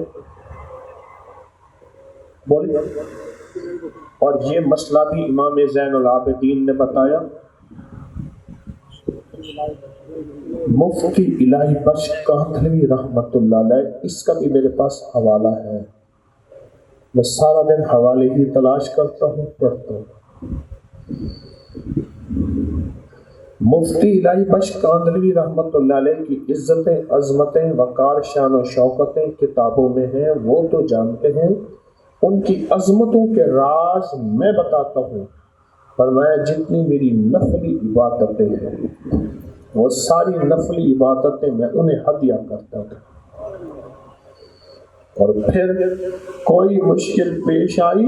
بولے. اور یہ مسئلہ بھی امام زین العابدین نے بتایا. مفتی الہی بخش کاندھلوی رحمت اللہ علیہ، اس کا بھی میرے پاس حوالہ ہے. میں سارا دن حوالے ہی تلاش کرتا ہوں، پڑھتا ہوں. مفتی الہی بخش کاندھلوی رحمت اللہ علیہ کی عزتیں، عظمتیں، وقار، شان و شوکتیں کتابوں میں ہیں. وہ تو جانتے ہیں، ان کی عظمتوں کے راز میں بتاتا ہوں. فرمایا جتنی میری نفلی عبادتیں ہیں وہ ساری نفلی عبادتیں میں انہیں ہدیہ کرتا ہوں. اور پھر کوئی مشکل پیش آئی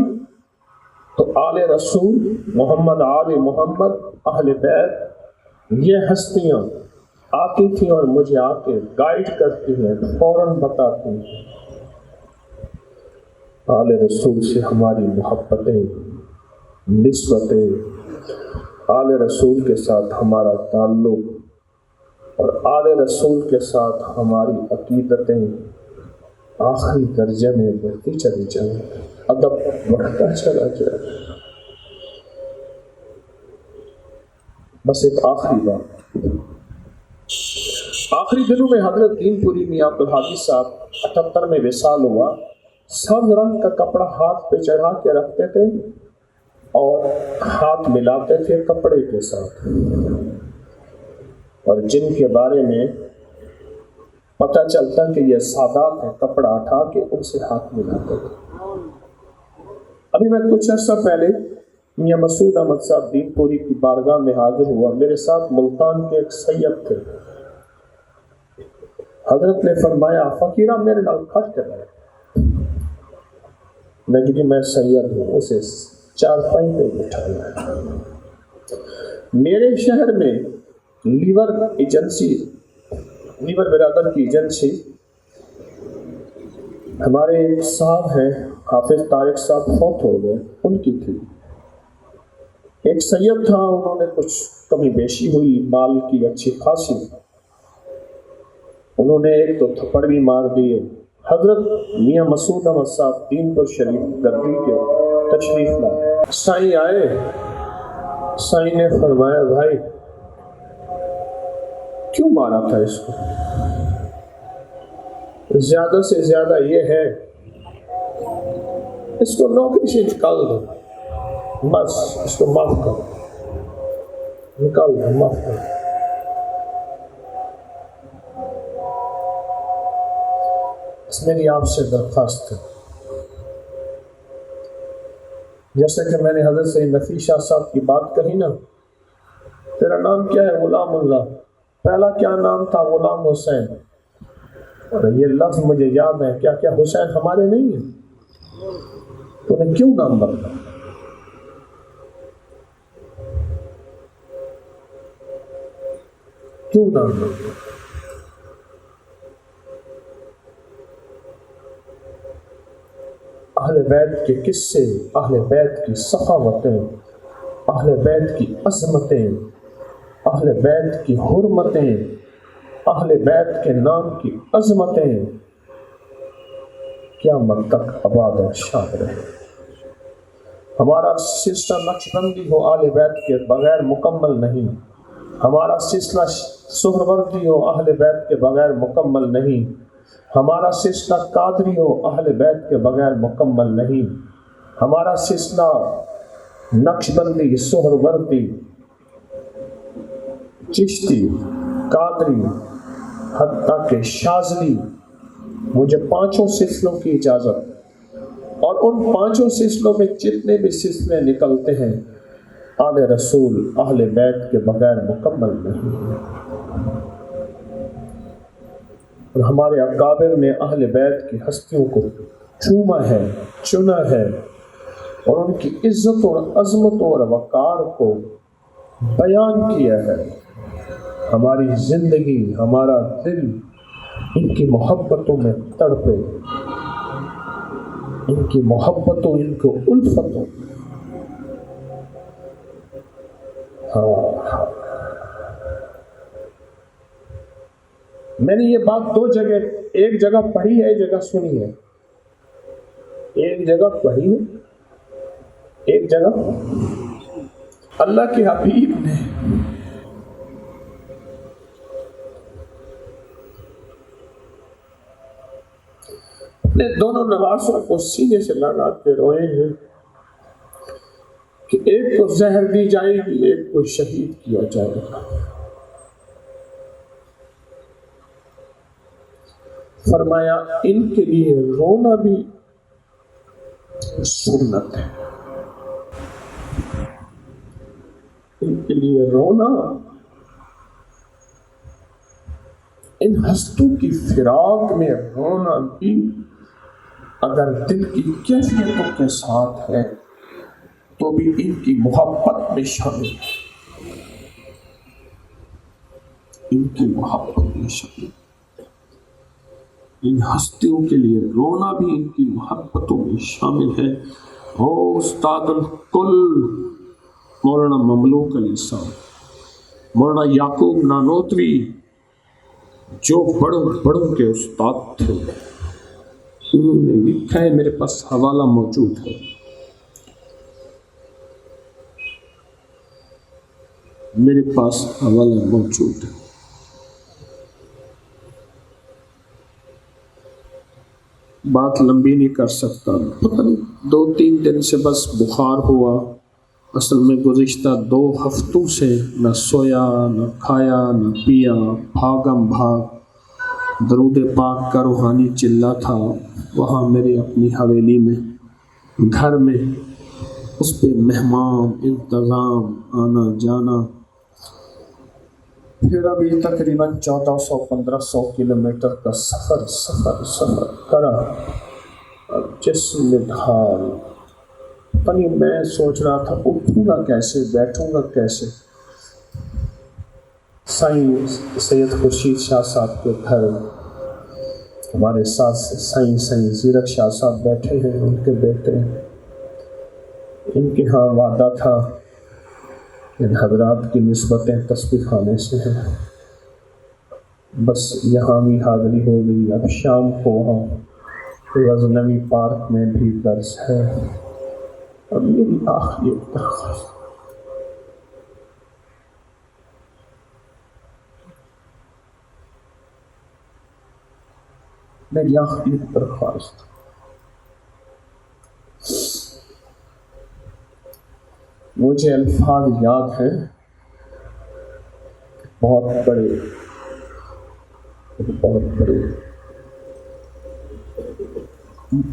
تو آل رسول محمد، آل محمد، اہل بیت، یہ ہستیاں آتی تھیں اور مجھے آ کے گائیڈ کرتی ہیں، فوراً بتاتی ہیں. آل رسول سے ہماری محبتیں، نسبتیں، آل رسول کے ساتھ ہمارا تعلق اور آل رسول کے ساتھ ہماری عقیدتیں آخری درجے میں بڑھتی چلی جائیں، ادب بڑھتا چلا جائے. بس ایک آخری بات، آخری دنوں میں حضرت دین پوری میاں عبدالحادی صاحب 78 میں وصال ہوا. سبز رنگ کا کپڑا ہاتھ پہ چڑھا کے رکھتے تھے اور ہاتھ ملاتے تھے کپڑے کے ساتھ، اور جن کے بارے میں پتہ چلتا کہ یہ سادات ہیں، کپڑا اٹھا کے ان سے ہاتھ ملاتے تھے. ابھی میں کچھ عرصہ پہلے میاں مسعود احمد صاحب دین پوری کی بارگاہ میں حاضر ہوا. میرے ساتھ ملتان کے ایک سید تھے. حضرت نے فرمایا فقیرہ میرے نال کھٹ کر رہے. میں سید ہوں. اسے چارپائی پہ بٹھایا. میرے شہر میں لیور برادر کی ایجنسی، ہمارے ایک صاحب ہیں حافظ طارق صاحب، فوت ہو گئے، ان کی تھی. ایک سید تھا، انہوں نے کچھ کمی بیشی ہوئی، مال کی اچھی خاصی، انہوں نے ایک تو تھپڑ بھی مار دیے. حضرت میاں مسعود احمد صاحب دین پور شریف گردی کے تشریف لائے. سائیں آئے. سائیں نے فرمایا بھائی کیوں مارا تھا اس کو؟ زیادہ سے زیادہ یہ ہے اس کو نوکری سے نکال دو، بس اس کو معاف کرو، نکال دو، معاف کرو. میری آپ سے درخواست ہے، جیسے کہ میں نے حضرت سید نفیس شاہ صاحب کی بات کہی نا، تیرا نام کیا ہے؟ غلام اللہ. پہلا کیا نام تھا؟ غلام حسین. اور یہ لفظ مجھے یاد ہے. کیا کیا حسین ہمارے نہیں ہیں؟ تو نے کیوں نام بدلا؟ کیوں نام بدلا؟ اہل بیت کے قصے، اہل بیت کی سخاوتیں، اہل بیت کی عظمتیں، اہل بیت کی حرمتیں، اہل بیت کے نام کی عظمتیں قیامت تک آباد اور شاد رہے. ہمارا سلسلہ نقشبندی ہو اہل بیت کے بغیر مکمل نہیں. ہمارا سلسلہ سہروردی ہو اہل بیت کے بغیر مکمل نہیں. ہمارا سلسلہ قادری ہو اہل بیت کے بغیر مکمل نہیں. ہمارا سلسلہ نقشبندی، سہروردی، چشتی، قادری، حتیٰ کہ شاذلی، مجھے 5 سلسلوں کی اجازت. اور ان 5 سلسلوں میں جتنے بھی سلسلے نکلتے ہیں آل رسول اہل بیت کے بغیر مکمل نہیں ہے، اور ہمارے اکابر نے اہل بیت کی ہستیوں کو چوما ہے، چنا ہے، اور ان کی عزت اور عظمت اور وقار کو بیان کیا ہے۔ ہماری زندگی، ہمارا دل ان کی محبتوں میں تڑپے، ان کی محبتوں، ان کو الفتوں۔ ہاں، میں نے یہ بات دو جگہ، ایک جگہ پڑھی ہے، ایک جگہ سنی ہے، ایک جگہ پڑھی ہے، ایک جگہ اللہ کے حبیب نے اپنے دونوں نواسوں کو سینے سے لگا کے روئے ہیں کہ ایک کو زہر دی جائے گی، ایک کو شہید کیا جائے گا۔ فرمایا ان کے لیے رونا بھی سنت ہے، ان کے لیے رونا، ان ہستوں کی فراق میں رونا بھی اگر دل کی کیفیتوں کے ساتھ ہے تو بھی ان کی محبت میں شامل ہے، ان کی محبت میں شامل ہے۔ ان ہستیوں کے لیے رونا بھی ان کی محبتوں میں شامل ہے۔ او استاد الکل مولانا مملوک علی صاحب، مولانا یعقوب نانوتوی، جو بڑوں کے استاد تھے، انہوں نے لکھا ہے، میرے پاس حوالہ موجود ہے، میرے پاس حوالہ موجود ہے۔ بات لمبی نہیں کر سکتا، پتہ نہیں 2-3 دن سے بس بخار ہوا، اصل میں گزشتہ 2 ہفتوں سے نہ سویا، نہ کھایا، نہ پیا، بھاگم بھاگ درود پاک کا روحانی چلہ تھا وہاں میرے اپنی حویلی میں، گھر میں، اس پہ مہمان، انتظام، آنا جانا، پھر ابھی تقریباً 1400-1500 کلومیٹر کا سفر کرا، اب جسم میں ڈھال، پتہ میں سوچ رہا تھا اٹھوں گا کیسے، بیٹھوں گا کیسے۔ سائیں سید خورشید شاہ صاحب کے گھر ہمارے ساتھ سائیں زیرک شاہ صاحب بیٹھے ہیں، ان کے بیٹے، ان کے ہاں وعدہ تھا، ان حضرات کی نسبتیں تسبیح خانے سے ہیں، بس یہاں بھی حاضری ہو گئی۔ اب شام کو وہاں غزنوی پارک میں بھی درس ہے۔ اب میری آخری درخواست، میری آخری درخواست، مجھے الفاظ یاد ہیں، بہت بڑے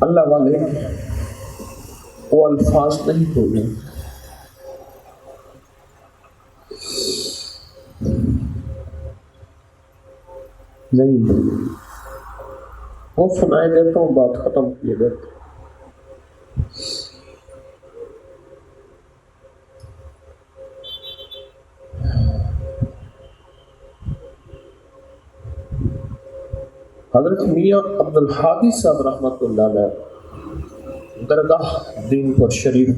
اللہ والے وہ الفاظ نہیں بولے، نہیں بولے، وہ سنائے دیتا ہوں، بات ختم کیے دیتا ہوں۔ حضرت میاں عبد الحادی صاحب رحمۃ اللہ علیہ درگاہ دین پر شریف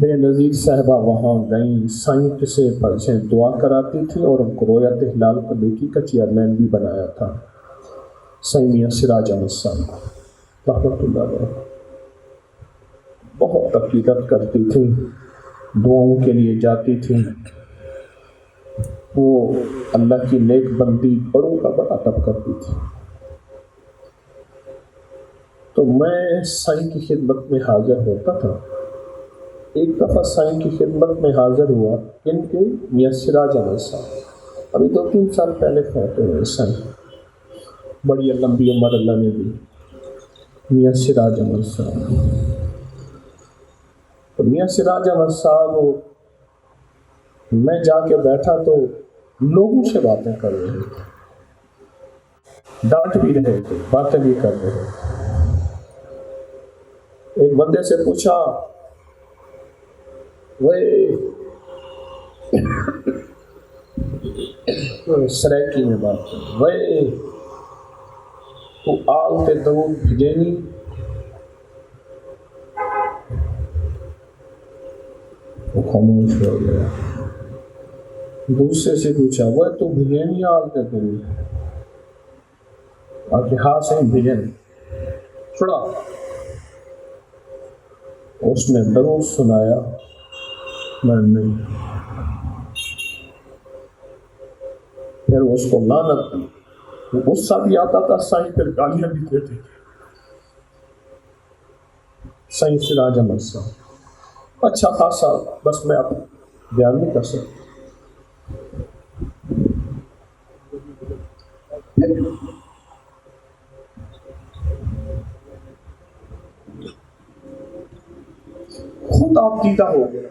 بے نظیر صاحبہ وہاں گئیں، سائیں کسے پر سے دعا کراتی تھی اور ان کو رویت ہلال کمیٹی کا چیئرمین بھی بنایا تھا، سائیں میاں سراج احمد صاحب رحمۃ اللہ علیہ، بہت عقیدت کرتی تھیں، دعاؤں کے لیے جاتی تھیں، وہ اللہ کی نیک بندی بڑوں کا بڑا ادب کرتی تھی۔ تو میں سائیں کی خدمت میں حاضر ہوتا تھا، ایک دفعہ سائیں کی خدمت میں حاضر ہوا ان کے میاں سراج احمد صاحب، ابھی 2-3 سال پہلے فوت ہوئے سائیں، بڑی لمبی عمر اللہ نے دی، میاں سراج احمد صاحب تو میاں سراج احمد صاحب میں جا کے بیٹھا تو لوگوں سے باتیں کر رہے تھے، ڈانٹ بھی رہے تھے، باتیں بھی کر رہے تھے۔ ایک بندے سے پوچھا، سریکی میں بات کر، تو آل تے درود بھیجینی؟ وہ خاموش ہو گیا۔ دوسرے سے پوچھا، وہ تو بھیجینی آل تے درود؟ آپ کے ہاتھ سے بھیجن چھڑا، اس نے درود سنایا، میں نہیں، پھر اس کو لعنت دی۔ غصہ بھی آتا تھا، سائیں پھر گالیاں بھی دیتے تھے۔ سائیں سراج احمد صاحب اچھا خاصا، بس میں اب بیان نہیں کر سکتا۔ خود آپ دیدہ ہو گیا،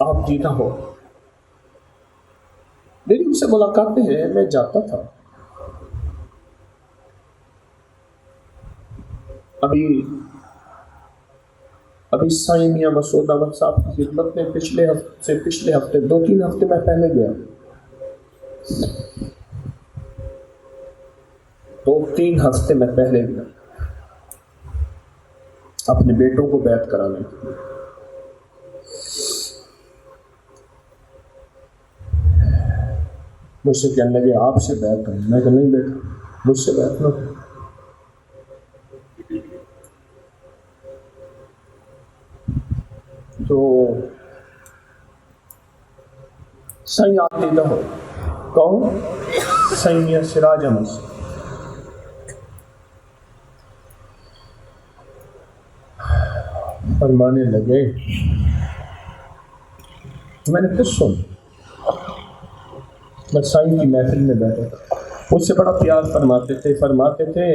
آپ دیدہ ہو گیا۔ میری ان سے ملاقاتیں ہیں، میں جاتا تھا۔ ابھی سائیں میاں مسعود احمد صاحب کی خدمت میں پچھلے ہفتے 2-3 ہفتے میں پہلے گیا، 2-3 ہفتے میں پہلے گیا اپنے بیٹوں کو بیعت کرانے کے لیے۔ مجھ سے کہنے لگے آپ سے بیعت کریں، میں کہ نہیں بیٹا، مجھ سے بیعت نہ کریں۔ تو سائیں آپ دیدہ ہو، کون؟ سائیں میاں سراج احمد سے۔ فرمانے لگے، میں نے کچھ سن، میں سائیں کی محفل میں بیٹھا تھا، مجھ سے بڑا پیار فرماتے تھے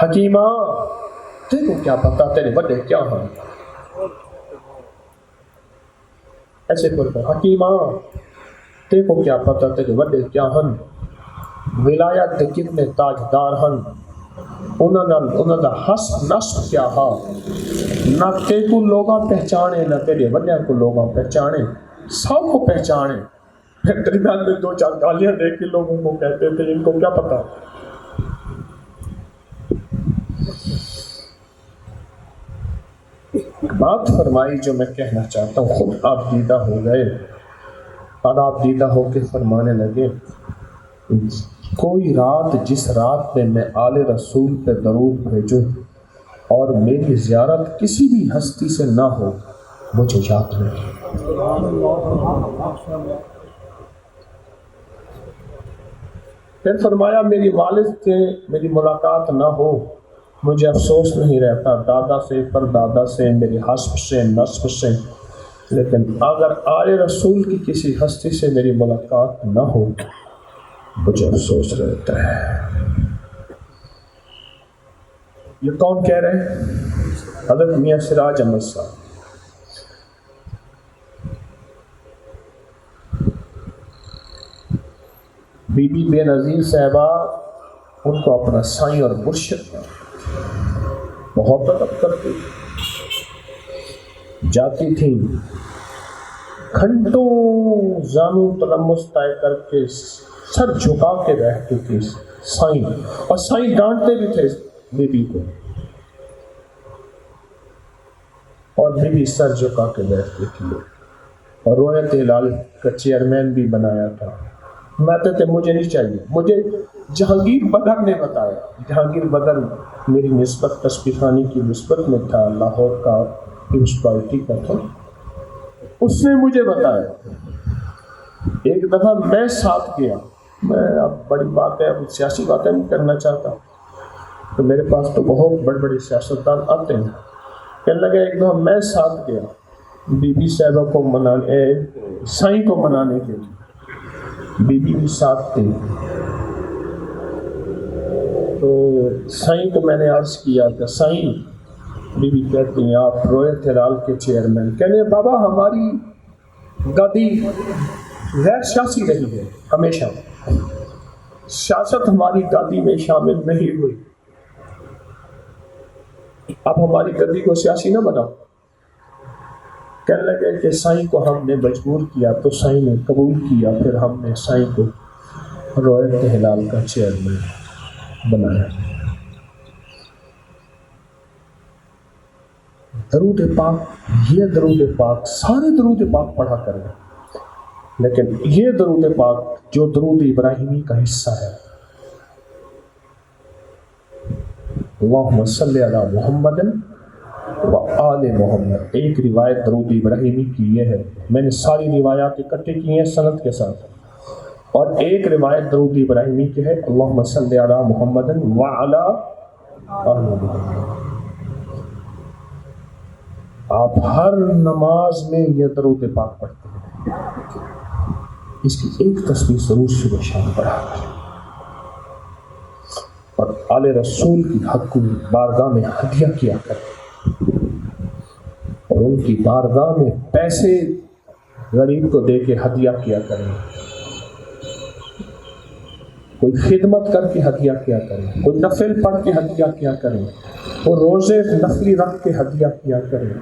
حکیمہ تیرے کو کیا پتا تیرے بڑے کیا ہیں، ایسے کرتا، حکیمہ تیرے کو کیا پتا تیرے بڑے کیا ہیں، ولایت کے کتنے تاجدار ہیں، انہوں دا حسب نسب کیا ہا، نہ تیرے کو لوگاں پہچانے نہ تیرے بڑے کو لوگاں پہچانے، سب کو پہچانے۔ درمیان میں 2-4 گالیاں دے کے لوگوں کو کہتے تھے ان کو کیا پتا۔ بات فرمائی جو میں کہنا چاہتا ہوں، خود آپ دیدہ ہو گئے اور آپ دیدہ ہو کے فرمانے لگے، کوئی رات جس رات میں آل رسول پہ درود بھیجوں اور میری زیارت کسی بھی ہستی سے نہ ہو مجھے یاد نہیں۔ پھر فرمایا میری والد سے میری ملاقات نہ ہو مجھے افسوس نہیں رہتا، دادا سے پردادا سے میرے حسب سے نسب سے، لیکن اگر آل رسول کی کسی ہستی سے میری ملاقات نہ ہو مجھے افسوس رہتا ہے۔ یہ کون کہہ رہے ہیں؟ حضرت میاں سراج احمد صاحب۔ بی بی بے نظیر صاحبہ ان کو اپنا سائیں اور مرشد بہت ادب کرتی، جاتی تھی گھنٹوں زانو تلمس طے کر کے سر جھکا کے بیٹھتی تھی سائیں، اور سائیں ڈانٹتے بھی تھے بی بی کو، اور بی بی سر جھکا کے بیٹھتی تھی، اور رویت ہلال کا چیئرمین بھی بنایا تھا۔ میں تھے مجھے نہیں چاہیے، مجھے جہانگیر بدر نے بتایا، جہانگیر بدر میری نسبت تسبیح خانی کی نسبت میں تھا، لاہور کا میونسپلٹی کا تھا، اس نے مجھے بتایا۔ ایک دفعہ میں ساتھ گیا، میں اب بڑی باتیں اب سیاسی باتیں نہیں کرنا چاہتا، تو میرے پاس تو بہت بڑے بڑے سیاستدان آتے ہیں، کہنے لگا ایک دفعہ میں ساتھ گیا بی بی صاحبہ کو منانے، سائیں کو منانے کے لیے، بی بی بھی ساتھ تھی، تو سائیں کو میں نے عرض کیا کہ سائیں بی بی کہتی ہیں آپ روئے تھے رال کے چیئرمین، کہنے بابا ہماری گدی غیر سیاسی رہی ہے، ہمیشہ سیاست ہماری گادی میں شامل نہیں ہوئی، اب ہماری گدی کو سیاسی نہ بناؤ۔ کہنے لگے کہ سائیں کو ہم نے مجبور کیا تو سائیں نے قبول کیا، پھر ہم نے سائیں کو رویت ہلال کا چیئرمین بنایا۔ درود پاک، یہ درود پاک، سارے درود پاک پڑھا کریں، لیکن یہ درود پاک جو درود ابراہیمی کا حصہ ہے، اللہم صلی علی محمد و آل محمد، ایک روایت درود ابراہیمی کی یہ ہے، میں نے ساری روایات اکٹھے کی ہیں سند کے ساتھ، اور ایک روایت درود ابراہیمی کی ہے اللہم صلی علی محمد و علی آل محمد۔ آپ ہر نماز میں یہ درود پاک پڑھتے ہیں، اس کی ایک تسبیح ضرور صبح شام پڑھا کریں، اور آل رسول کی حق میں بارگاہ میں ہدیہ کیا کریں، اور ان کی بارگاہ میں پیسے غریب کو دے کے ہدیہ کیا کریں، کوئی خدمت کر کے ہدیہ کیا کریں، کوئی نفل پڑھ کے ہدیہ کیا کریں، اور روزے نفلی رکھ کے ہدیہ کیا کریں۔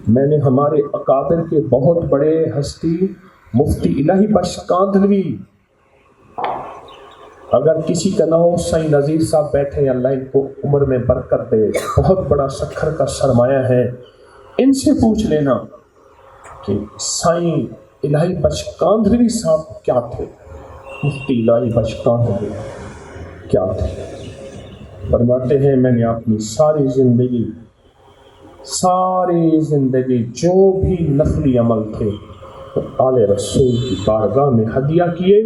میں نے ہمارے اکابر کے بہت بڑے ہستی مفتی الہی بخش کاندھلوی، اگر کسی کا نام سائیں نذیر صاحب بیٹھے، اللہ ان کو عمر میں برکت دے، بہت بڑا سکھر کا سرمایہ ہے، ان سے پوچھ لینا کہ سائیں الہی بخش کاندھلوی صاحب کیا تھے، مفتی الہی بخش کاندھلوی کیا تھے۔ فرماتے ہیں میں نے اپنی ساری زندگی جو بھی نفلی عمل تھے تو آل رسول کی بارگاہ میں ہدیہ کیے،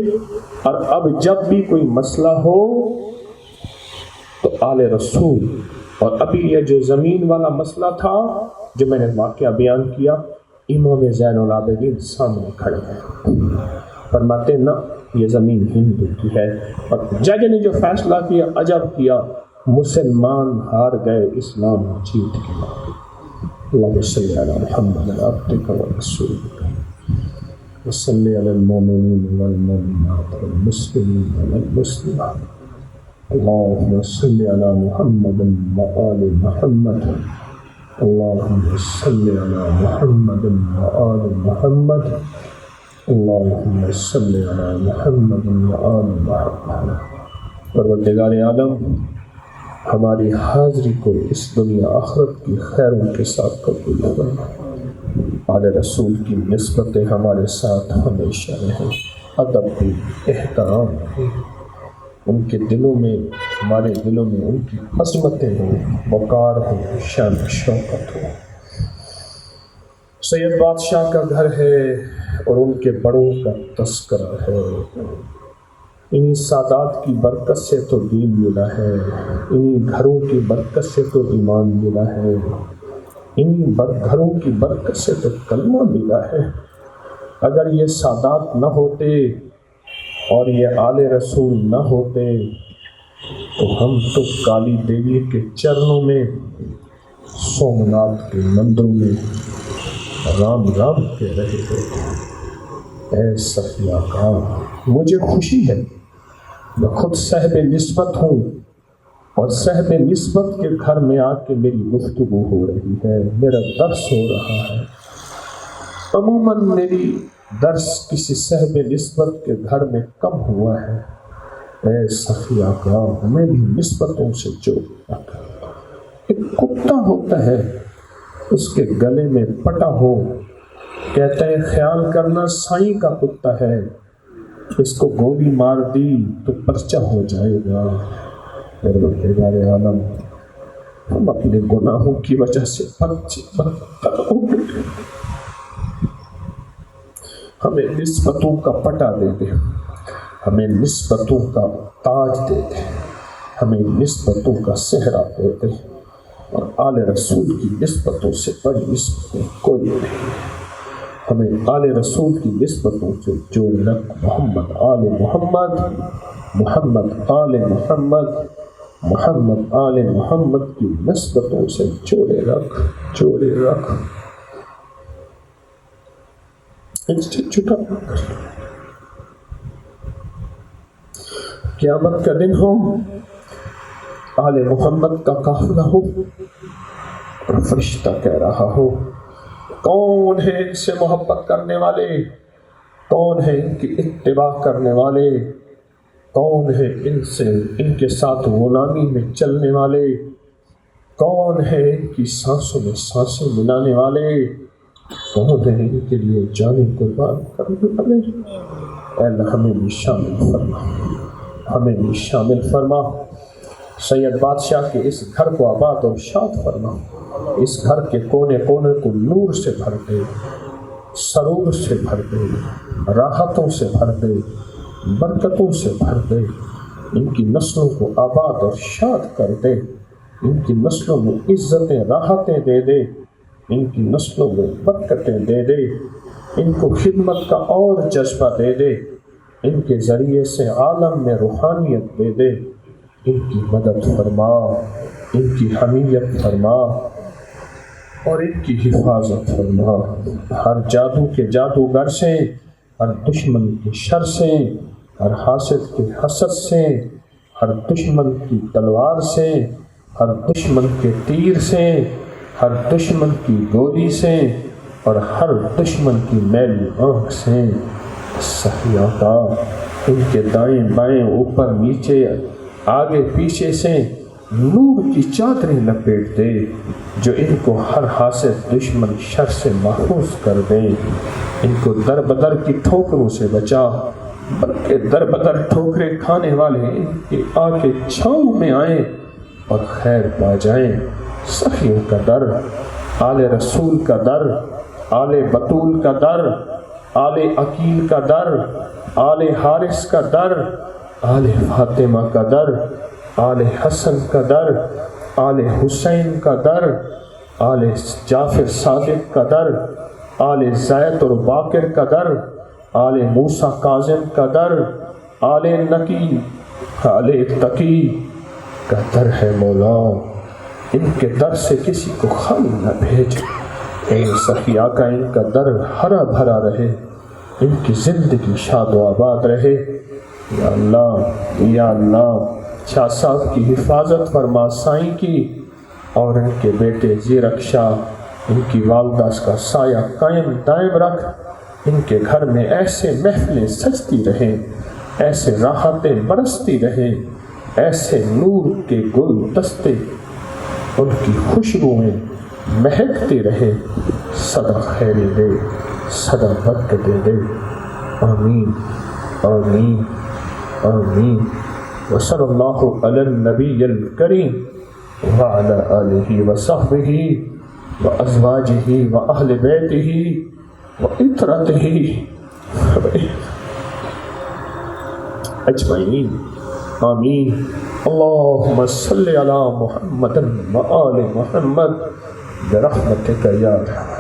اور اب جب بھی کوئی مسئلہ ہو تو آل رسول، اور ابھی یہ جو زمین والا مسئلہ تھا جو میں نے واقعہ بیان کیا، امام زین العابدین سامنے کھڑے ہیں، فرماتے نہ یہ زمین ہندو کی ہے، اور جج نے جو فیصلہ کیا عجب کیا، مسلمان ہار گئے، اسلام جیت گیا۔ اللہم صلی علی محمد عبدک و رسولک وصلی علی المؤمنین والمؤمنات والمسلمین والمسلمات، اللہم صلی علی محمد و آل محمد، اللہم صلی علی محمد و آل محمد، اللہم صلی علی محمد و آل محمد۔ پروردگار عالم ہماری حاضری کو اس دنیا آخرت کی خیروں کے ساتھ قبول کرنا، آل رسول کی نسبتیں ہمارے ساتھ ہمیشہ رہیں، ادب بھی، احترام بھی، ان کے دلوں میں، ہمارے دلوں میں ان کی عظمتیں ہوں، وقار ہو، شان شوکت ہو۔ سید بادشاہ کا گھر ہے اور ان کے بڑوں کا تذکرہ ہے، انہی سادات کی برکت سے تو دین ملا ہے، انہی گھروں کی برکت سے تو ایمان ملا ہے، انہی گھروں کی برکت سے تو کلمہ ملا ہے۔ اگر یہ سادات نہ ہوتے اور یہ آل رسول نہ ہوتے تو ہم تو کالی دیوی کے چرنوں میں، سومناتھ کے مندروں میں رام رام کے رہے ہوتے۔ اے صفیہ کا مجھے خوشی ہے، میں خود صاحب نسبت ہوں، اور صاحب نسبت کے گھر میں آ کے میری گفتگو ہو رہی ہے، میرا درس ہو رہا ہے۔ عموماً میری درس کسی صاحب نسبت کے گھر میں کم ہوا ہے۔ اے صفیہ کا ہمیں بھی نسبتوں سے جوڑ۔ ایک کتا ہوتا ہے، اس کے گلے میں پٹا ہو، کہتا ہے خیال کرنا سائیں کا کتا ہے، اس کو گولی مار دی تو پرچہ ہو جائے گا۔ پروردگار عالم ہم اپنے گناہوں کی وجہ سے بدتر ہو گئے، ہمیں نسبتوں کا پٹا دے دے، ہمیں نسبتوں کا تاج دے دے، ہمیں نسبتوں کا صحرا دے دے، اور آل رسول کی نسبتوں سے بڑی نسبتیں کوئی نہیں۔ ہمیں آل رسول کی نسبتوں سے جوڑ رکھ، محمد آل محمد، محمد آل محمد، محمد آل محمد کی نسبتوں سے جوڑے رکھ، جوڑے رکھ، ان سے جدا نہ کر۔ قیامت کا دن ہو، آل محمد کا قافلہ ہو اور فرشتہ کہہ رہا ہو کون ہے ان سے محبت کرنے والے، کون ہے ان کی اتباع کرنے والے، کون ہے ان سے ان کے ساتھ غلامی میں چلنے والے، کون ہے ان کی سانسوں میں سانسیں ملانے والے، کون ہے ان کے لیے جانیں قربان کرنے والے۔ اے اللہ ہمیں بھی شامل فرما، ہمیں بھی شامل فرما۔ سید بادشاہ کے اس گھر کو آباد اور شاد فرما، اس گھر کے کونے کونے کو نور سے بھر دے، سرور سے بھر دے، راحتوں سے بھر دے، برکتوں سے بھر دے، ان کی نسلوں کو آباد اور شاد کر دے، ان کی نسلوں میں عزتیں راحتیں دے دے، ان کی نسلوں میں برکتیں دے دے، ان کو خدمت کا اور جذبہ دے دے، ان کے ذریعے سے عالم میں روحانیت دے دے، ان کی مدد فرما، ان کی حمیت فرما اور ان کی حفاظت فرما۔ ہر جادو کے جادوگر سے، ہر دشمن کے شر سے، ہر حاسد کے حسد سے، ہر دشمن کی تلوار سے، ہر دشمن کے تیر سے، ہر دشمن کی گولی سے اور ہر دشمن کی میلی آنکھ سے صحیح آقا ان کے دائیں بائیں اوپر نیچے آگے پیچھے سے نور کی چادریں لپیٹ دے جو ان کو ہر حاسد دشمن شر سے محفوظ کر دے، ان کو در بدر کی ٹھوکروں سے بچا، بلکہ در بدر ٹھوکریں کھانے والے ان کی آنکھیں چھاؤں میں آئیں اور خیر پا جائیں۔ سخیوں کا در، آل رسول کا در، آل بطول کا در، آل عقیل کا در، آل حارث کا در، آل فاطمہ کا در، آل حسن کا در، آل حسین کا در، آل جعفر صادق کا در، آل زید اور باقر کا در، آل موسیٰ کاظم کا در، آل نقی، آل تقی کا در ہے مولا۔ ان کے در سے کسی کو خالی نہ بھیج، اے سخی آقا ان کا در ہرا بھرا رہے، ان کی زندگی شاد و آباد رہے۔ یا اللہ، یا اللہ، شاہ صاحب کی حفاظت فرما سائیں کی، اور ان کے بیٹے زیرک شاہ، ان کی والدہ کا سایہ قائم دائم رکھ، ان کے گھر میں ایسے محفلیں سجتی رہیں، ایسے راحتیں برستی رہیں، ایسے نور کے گل دستے ان کی خوشبوئیں مہکتی رہے، سدا خیریں دے، سدا برکتیں دے، آمین آمین آمین۔ وصلی اللہ علی النبی الکریم وعلی آلہ وصحبہ وازواجہ واہل بیتہ وعطرتہ اجمعین، آمین۔ اللہم صلی علی محمد وآل محمد برحمتک یا ارحم